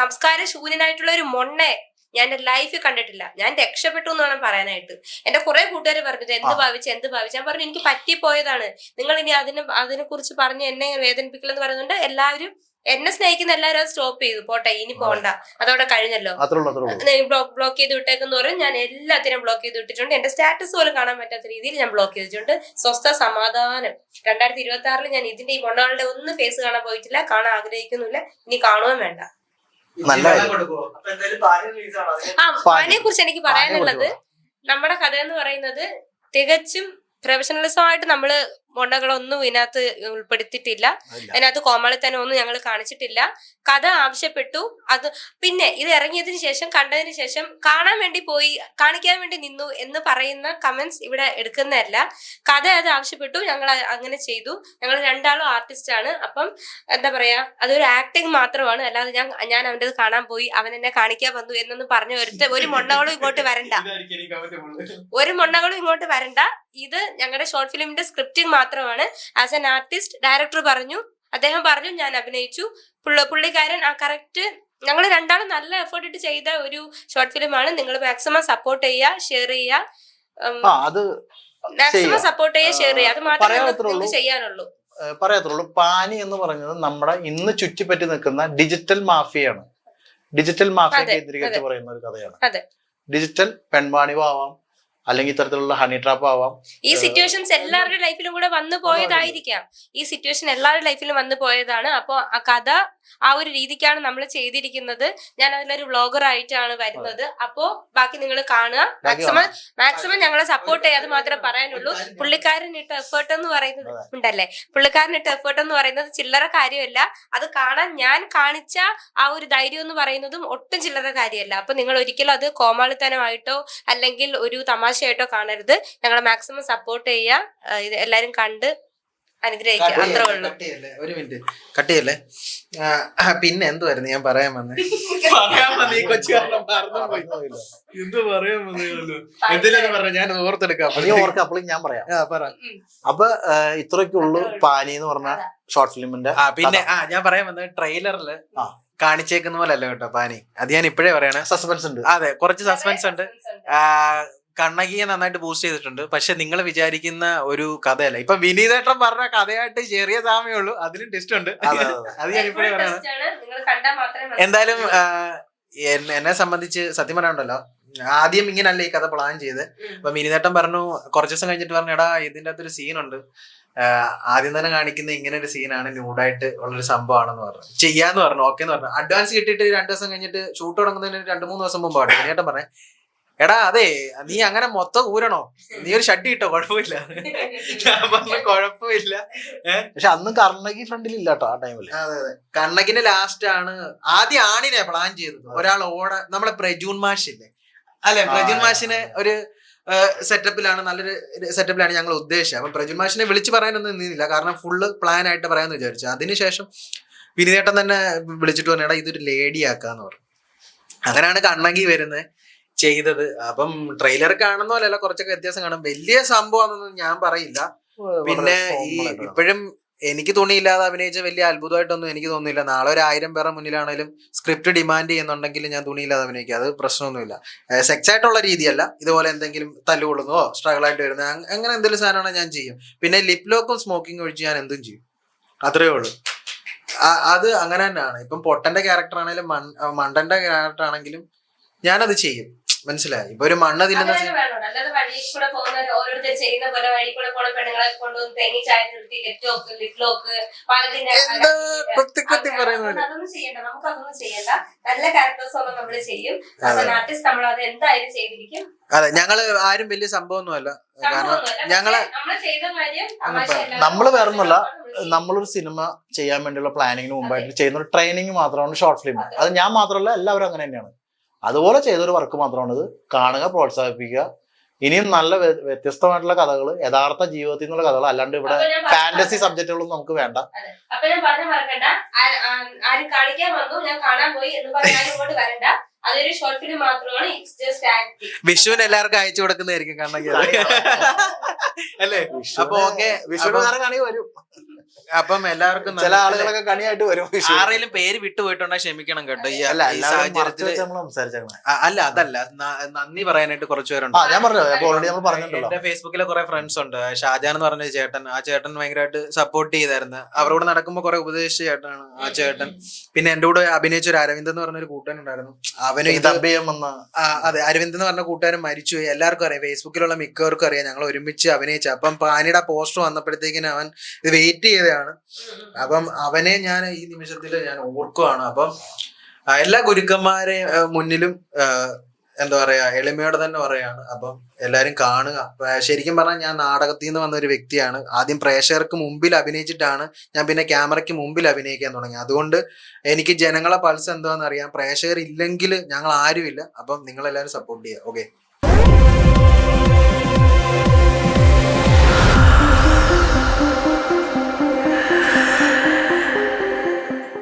സംസ്കാര ശൂന്യനായിട്ടുള്ള ഒരു മൊണ്ണെ ഞാൻ എന്റെ ലൈഫിൽ കണ്ടിട്ടില്ല. ഞാൻ രക്ഷപ്പെട്ടു എന്ന് വേണം പറയാനായിട്ട്. എന്റെ കുറെ കൂട്ടുകാർ പറഞ്ഞിട്ട് എന്ത് ഭാവിച്ച് ഞാൻ പറഞ്ഞു എനിക്ക് പറ്റിപ്പോയതാണ്. നിങ്ങൾ ഇനി അതിനെ കുറിച്ച് പറഞ്ഞ് എന്നെ വേദനിപ്പിക്കില്ലെന്ന് പറയുന്നുണ്ട്. എല്ലാവരും എന്നെ സ്നേഹിക്കുന്ന എല്ലാവരും അത് സ്റ്റോപ്പ് ചെയ്തു. പോട്ടെ, ഇനി പോണ്ട, അതോടെ കഴിഞ്ഞല്ലോ, ബ്ലോക്ക് ചെയ്ത് വിട്ടേക്കെന്ന് പറയും. ഞാൻ എല്ലാത്തിനും ബ്ലോക്ക് ചെയ്ത് വിട്ടിട്ടുണ്ട്. എന്റെ സ്റ്റാറ്റസ് പോലും കാണാൻ പറ്റാത്ത രീതിയിൽ ഞാൻ ബ്ലോക്ക് ചെയ്തിട്ടുണ്ട്. സ്വസ്ഥ സമാധാനം. 2026 ഞാൻ ഇതിന്റെ ഈ മൊണ്ണകളുടെ ഒന്നും ഫേസ് കാണാൻ പോയിട്ടില്ല, കാണാൻ ആഗ്രഹിക്കുന്നില്ല, ഇനി കാണുകയും വേണ്ട. പാനിയെ കുറിച്ച് എനിക്ക് പറയാനുള്ളത്, നമ്മുടെ കഥ എന്ന് പറയുന്നത് തികച്ചും പ്രൊഫഷണലിസമായിട്ട് നമ്മള് മൊണ്ടകളൊന്നും ഇതിനകത്ത് ഉൾപ്പെടുത്തിയിട്ടില്ല. അതിനകത്ത് കോമാളിത്തനം ഒന്നും ഞങ്ങൾ കാണിച്ചിട്ടില്ല. കഥ ആവശ്യപ്പെട്ടു. അത് പിന്നെ ഇത് ഇറങ്ങിയതിന് ശേഷം കണ്ടതിന് ശേഷം കാണാൻ വേണ്ടി പോയി കാണിക്കാൻ വേണ്ടി നിന്നു എന്ന് പറയുന്ന കമന്റ്സ് ഇവിടെ എടുക്കുന്നതല്ല. കഥ അത് ആവശ്യപ്പെട്ടു, ഞങ്ങൾ അങ്ങനെ ചെയ്തു. ഞങ്ങൾ രണ്ടാളും ആർട്ടിസ്റ്റ് ആണ്. അപ്പം എന്താ പറയാ, അതൊരു ആക്ടിങ് മാത്രമാണ്. അല്ലാതെ ഞാൻ അവൻ്റെ കാണാൻ പോയി, അവൻ എന്നെ കാണിക്കാൻ വന്നു എന്നൊന്നും പറഞ്ഞ ഒരു മൊണ്ണകളും ഇങ്ങോട്ട് വരണ്ട. ഒരു മൊണ്ണകളും ഇങ്ങോട്ട് വരണ്ട. ഇത് ഞങ്ങളുടെ ഷോർട്ട് ഫിലിമിന്റെ സ്ക്രിപ്റ്റിംഗ് മാത്രമാണ്. ആസ് എൻ ആർട്ടിസ്റ്റ് ഡയറക്ടർ പറഞ്ഞു, അദ്ദേഹം പറഞ്ഞു, ഞാൻ അഭിനയിച്ചു. പുള്ളിക്കാരൻ ആ കറക്റ്റ്. ഞങ്ങൾ രണ്ടാളും നല്ല എഫേർട്ട് ഇട്ട് ചെയ്ത ഒരു ഷോർട്ട് ഫിലിമാണ്. നിങ്ങൾ മാക്സിമം സപ്പോർട്ട് ചെയ്യുക, ഷെയർ ചെയ്യുക. മാക്സിമം സപ്പോർട്ട് ചെയ്യുക, ഷെയർ ചെയ്യുക. അത് മാത്രമേ നിങ്ങൾക്ക് ചെയ്യാനുള്ളൂ. പറയത്തുള്ളൂ. പാനി എന്ന് പറയുന്നത് നമ്മുടെ ഇന്ന് ചുറ്റിപ്പറ്റി നിൽക്കുന്ന ഡിജിറ്റൽ മാഫിയാണ്. ഡിജിറ്റൽ മാഫിയ കേന്ദ്രീകരിച്ച് പറയുന്ന ഒരു കഥയാണ്. ഡിജിറ്റൽ പെൺവാണിവാവാം, അല്ലെങ്കിൽ ഇത്തരത്തിലുള്ള ഹണി ട്രാപ്പ് ആവാം. ഈ സിറ്റുവേഷൻസ് എല്ലാവരുടെ ലൈഫിലും കൂടെ വന്നു പോയതായിരിക്കാം. ഈ സിറ്റുവേഷൻ എല്ലാവരുടെ ലൈഫിലും വന്നു പോയതാണ്. അപ്പോൾ ആ കഥ ആ ഒരു രീതിക്കാണ് നമ്മൾ ചെയ്തിരിക്കുന്നത്. ഞാൻ അതിലൊരു വ്ളോഗർ ആയിട്ടാണ് വരുന്നത്. അപ്പോ ബാക്കി നിങ്ങൾ കാണുക. മാക്സിമം ഞങ്ങളെ സപ്പോർട്ട് ചെയ്യാതെ മാത്രമേ പറയാനുള്ളൂ. പുള്ളിക്കാരൻ ഇട്ട എഫേർട്ട് എന്ന് പറയുന്നത് ഉണ്ടല്ലേ, പുള്ളിക്കാരൻ ഇട്ട എഫേർട്ട് എന്ന് പറയുന്നത് ചില്ലറ കാര്യമല്ല. അത് കാണാൻ ഞാൻ കാണിച്ച ആ ഒരു ധൈര്യം എന്ന് പറയുന്നതും ഒട്ടും ചില്ലറ കാര്യമല്ല. അപ്പൊ നിങ്ങൾ ഒരിക്കലും അത് കോമാളിത്തനമായിട്ടോ അല്ലെങ്കിൽ ഒരു തമാശയായിട്ടോ കാണരുത്. ഞങ്ങളെ മാക്സിമം സപ്പോർട്ട് ചെയ്യുക. ഇത് എല്ലാരും കണ്ട് അനുഗ്രഹിക്കുക. അത്രേ ഉള്ളൂ. ഒരു മിനിറ്റ് കട്ടിയല്ലേ. പിന്നെ എന്തുവായിരുന്നു ഞാൻ പറയാൻ വന്നേ? ഞാൻ ഓർത്തെടുക്കാം. ഞാൻ പറയാം. അപ്പൊ ഇത്രയ്ക്കുള്ളൂ പാനി എന്ന് പറഞ്ഞ ഷോർട്ട് ഫിലിമിന്റെ. പിന്നെ ഞാൻ പറയാൻ വന്നത് ട്രെയിലറില് കാണിച്ചേക്കുന്ന പോലെ അല്ല കേട്ടോ പാനി. അത് ഞാൻ ഇപ്പോഴേ പറയണേ. സസ്പെൻസ് ഉണ്ട്. അതെ, കുറച്ച് സസ്പെൻസ് ഉണ്ട്. കണ്ണകിയെ നന്നായിട്ട് ബൂസ്റ്റ് ചെയ്തിട്ടുണ്ട്. പക്ഷെ നിങ്ങൾ വിചാരിക്കുന്ന ഒരു കഥയല്ല. ഇപ്പൊ വിനീതേട്ടൻ പറഞ്ഞ കഥയായിട്ട് ചെറിയ സാമ്യമുള്ളൂ, അതിലും ടെസ്റ്റ് ഉണ്ട്. അത് ഞാൻ ഇപ്പോഴേ പറയണം. എന്തായാലും എന്നെ സംബന്ധിച്ച് സത്യം പറയാനുണ്ടല്ലോ, ആദ്യം ഇങ്ങനല്ല ഈ കഥ പ്ലാൻ ചെയ്ത്. അപ്പൊ വിനീതേട്ടൻ പറഞ്ഞു, കുറച്ച് ദിവസം കഴിഞ്ഞിട്ട് പറഞ്ഞു, എടാ ഇതിന്റെ അകത്തൊരു സീനുണ്ട്, ആദ്യം തന്നെ കാണിക്കുന്ന ഇങ്ങനെ ഒരു സീനാണ്, ന്യൂഡായിട്ട് ഉള്ളൊരു സംഭവമാണെന്ന് പറഞ്ഞു. ചെയ്യാന്ന് പറഞ്ഞു. ഓക്കെ എന്ന് പറഞ്ഞു. അഡ്വാൻസ് കിട്ടിയിട്ട് 2 ദിവസം കഴിഞ്ഞിട്ട് ഷൂട്ട് തുടങ്ങുന്നതിന് 2-3 ദിവസം മുമ്പാണ് വിനീതേട്ടൻ പറഞ്ഞേ, എടാ അതെ നീ അങ്ങനെ മൊത്തം ഊരണോ, നീ ഒരു ഷഡ്ഡി ഇട്ടോ, കുഴപ്പമില്ല. ഞാൻ പറഞ്ഞു കുഴപ്പമില്ല. പക്ഷെ അന്ന് കണ്ണകി ഫ്രണ്ടിൽ ഇല്ല കേട്ടോ ആ ടൈമില്. അതെ അതെ, കണ്ണകിന്റെ ലാസ്റ്റ് ആണ്. ആദ്യം ആണിനെ പ്ലാൻ ചെയ്തത്. ഒരാൾ നമ്മളെ പ്രജൂൺ മാഷില്ലേ, അല്ലെ, പ്രജൂൺ മാഷിനെ ഒരു സെറ്റപ്പിലാണ്, നല്ലൊരു സെറ്റപ്പിലാണ് ഞങ്ങൾ ഉദ്ദേശിച്ചത്. അപ്പൊ പ്രജൂൺ മാഷിനെ വിളിച്ചു പറയാനൊന്നും നിന്നില്ല, കാരണം ഫുള്ള് പ്ലാൻ ആയിട്ട് പറയാന്ന് വിചാരിച്ചു. അതിനുശേഷം വിനീതേട്ടൻ തന്നെ വിളിച്ചിട്ട് പറഞ്ഞു, എടാ ഇതൊരു ലേഡി ആക്കാന്ന് പറഞ്ഞു. അങ്ങനെയാണ് കണ്ണകി വരുന്നത് ചെയ്തത്. അപ്പം ട്രെയിലർ കാണുന്ന പോലെയല്ല, കുറച്ചൊക്കെ വ്യത്യാസം കാണും. വലിയ സംഭവമാണെന്നൊന്നും ഞാൻ പറയില്ല. പിന്നെ ഈ ഇപ്പോഴും എനിക്ക് തുണിയില്ലാതെ അഭിനയിച്ച വലിയ അത്ഭുതമായിട്ടൊന്നും എനിക്ക് തോന്നുന്നില്ല. നാളെ ഒരു 1000 പേരുടെ മുന്നിലാണെങ്കിലും സ്ക്രിപ്റ്റ് ഡിമാൻഡ് ചെയ്യുന്നുണ്ടെങ്കിൽ ഞാൻ തുണിയില്ലാതെ അഭിനയിക്കുക, അത് പ്രശ്നമൊന്നുമില്ല. സെക്സ് ആയിട്ടുള്ള രീതിയല്ല, ഇതുപോലെ എന്തെങ്കിലും തല്ലുകൊള്ളുന്നതോ സ്ട്രഗിൾ ആയിട്ട് വരുന്നത് അങ്ങനെ എന്തെങ്കിലും സാധനമാണെങ്കിൽ ഞാൻ ചെയ്യും. പിന്നെ ലിപ് ലോക്കും സ്മോക്കിംഗ് ഒഴിച്ച് ഞാൻ എന്തും ചെയ്യും, അത്രേ ഉള്ളൂ. അത് അങ്ങനെ തന്നെയാണ്. ഇപ്പം പൊട്ടന്റെ ക്യാരക്ടർ ആണെങ്കിലും മണ്ടന്റെ ക്യാരക്ടർ ആണെങ്കിലും ഞാനത് ചെയ്യും. മനസ്സിലായി? ഇപ്പൊ ഒരു മണ്ണ് തിന്നുന്ന അതെ, ഞങ്ങള് ആരും വലിയ സംഭവമൊന്നുമല്ല. കാരണം നമ്മള് വേറൊന്നുമല്ല, നമ്മളൊരു സിനിമ ചെയ്യാൻ വേണ്ടിയുള്ള പ്ലാനിങ്ങിന് മുമ്പായിട്ട് ചെയ്യുന്ന ഒരു ട്രെയിനിങ് മാത്രമാണ് ഷോർട്ട് ഫിലിം. അത് ഞാൻ മാത്രമല്ല, എല്ലാവരും അങ്ങനെ തന്നെയാണ്. അതുപോലെ ചെയ്തൊരു വർക്ക് മാത്രമാണിത്. കാണുക, പ്രോത്സാഹിപ്പിക്കുക. ഇനിയും നല്ല വ്യത്യസ്തമായിട്ടുള്ള കഥകൾ, യഥാർത്ഥ ജീവിതത്തിൽ നിന്നുള്ള കഥകൾ, അല്ലാണ്ട് ഇവിടെ ഫാന്റസി സബ്ജക്റ്റുകളൊന്നും നമുക്ക് വേണ്ട. അപ്പൊ ഞാൻ പറഞ്ഞു മറക്കണ്ട, ആരും കാണിക്കാൻ വന്നു, ഞാൻ കാണാൻ പോയി എന്ന് പറഞ്ഞാൽ ഇങ്ങോട്ട് വരണ്ട. അതൊരു ഷോർട്ട് ഫിലിം മാത്രമാണ്. It's just acting. വിഷുവിന് എല്ലാവർക്കും അയച്ചു കൊടുക്കുന്നതായിരിക്കും കണ്ണകി അല്ലേ? അപ്പൊ ഓക്കെ, വിഷുവിന് കണി വരും. അപ്പം എല്ലാവർക്കും ചില ആളുകളൊക്കെ കണിയായിട്ട് വരും. ആരെങ്കിലും പേര് വിട്ടുപോയിട്ടുണ്ടെങ്കിൽ ക്ഷമിക്കണം കേട്ടോ. ഈ സാഹചര്യത്തിൽ അല്ല, അതല്ല, നന്ദി പറയാനായിട്ട് കുറച്ച് പേരുണ്ട്. എന്റെ ഫേസ്ബുക്കിലെ കുറെ ഫ്രണ്ട്സ് ഉണ്ട്. ഷാജാൻ എന്ന് പറഞ്ഞ ചേട്ടൻ, ആ ചേട്ടൻ ഭയങ്കരമായിട്ട് സപ്പോർട്ട് ചെയ്തായിരുന്നു. അവരോട് നടക്കുമ്പോൾ കുറെ ഉപദേശിച്ച ചേട്ടനാണ് ആ ചേട്ടൻ. പിന്നെ എന്റെ കൂടെ അഭിനയിച്ച ഒരു അരവിന്ദ് എന്ന് പറഞ്ഞൊരു കൂട്ടുകാരൻ ഉണ്ടായിരുന്നു. അവന് അതെ, അരവിന്ദ് എന്ന് പറഞ്ഞ കൂട്ടുകാരൻ മരിച്ചുപോയി. എല്ലാവർക്കും അറിയാം, ഫേസ്ബുക്കിലുള്ള മിക്കവർക്കും അറിയാം. ഞങ്ങൾ ഒരുമിച്ച് അഭിനയിച്ച. അപ്പം പാനിയുടെ പോസ്റ്റർ വന്നപ്പോഴത്തേക്കിന് അവൻ ഇത് വെയിറ്റ് ചെയ്തതാണ്. അപ്പം അവനെ ഞാൻ ഈ നിമിഷത്തിൽ ഞാൻ ഓർക്കുവാണ്. അപ്പം എല്ലാ ഗുരുക്കന്മാരെ മുന്നിലും എന്താ പറയാ എളിമയോടെ തന്നെ പറയാണ്. അപ്പം എല്ലാരും കാണുക. ശരിക്കും പറഞ്ഞാൽ ഞാൻ നാടകത്തിൽ നിന്ന് വന്ന ഒരു വ്യക്തിയാണ്. ആദ്യം പ്രേക്ഷകർക്ക് മുമ്പിൽ അഭിനയിച്ചിട്ടാണ് ഞാൻ പിന്നെ ക്യാമറയ്ക്ക് മുമ്പിൽ അഭിനയിക്കാൻ തുടങ്ങി. അതുകൊണ്ട് എനിക്ക് ജനങ്ങളെ പൾസ് എന്താണെന്ന് അറിയാം. പ്രേക്ഷകർ ഇല്ലെങ്കിൽ ഞങ്ങൾ ആരുമില്ല. അപ്പം നിങ്ങളെല്ലാവരും സപ്പോർട്ട് ചെയ്യുക. ഓക്കെ.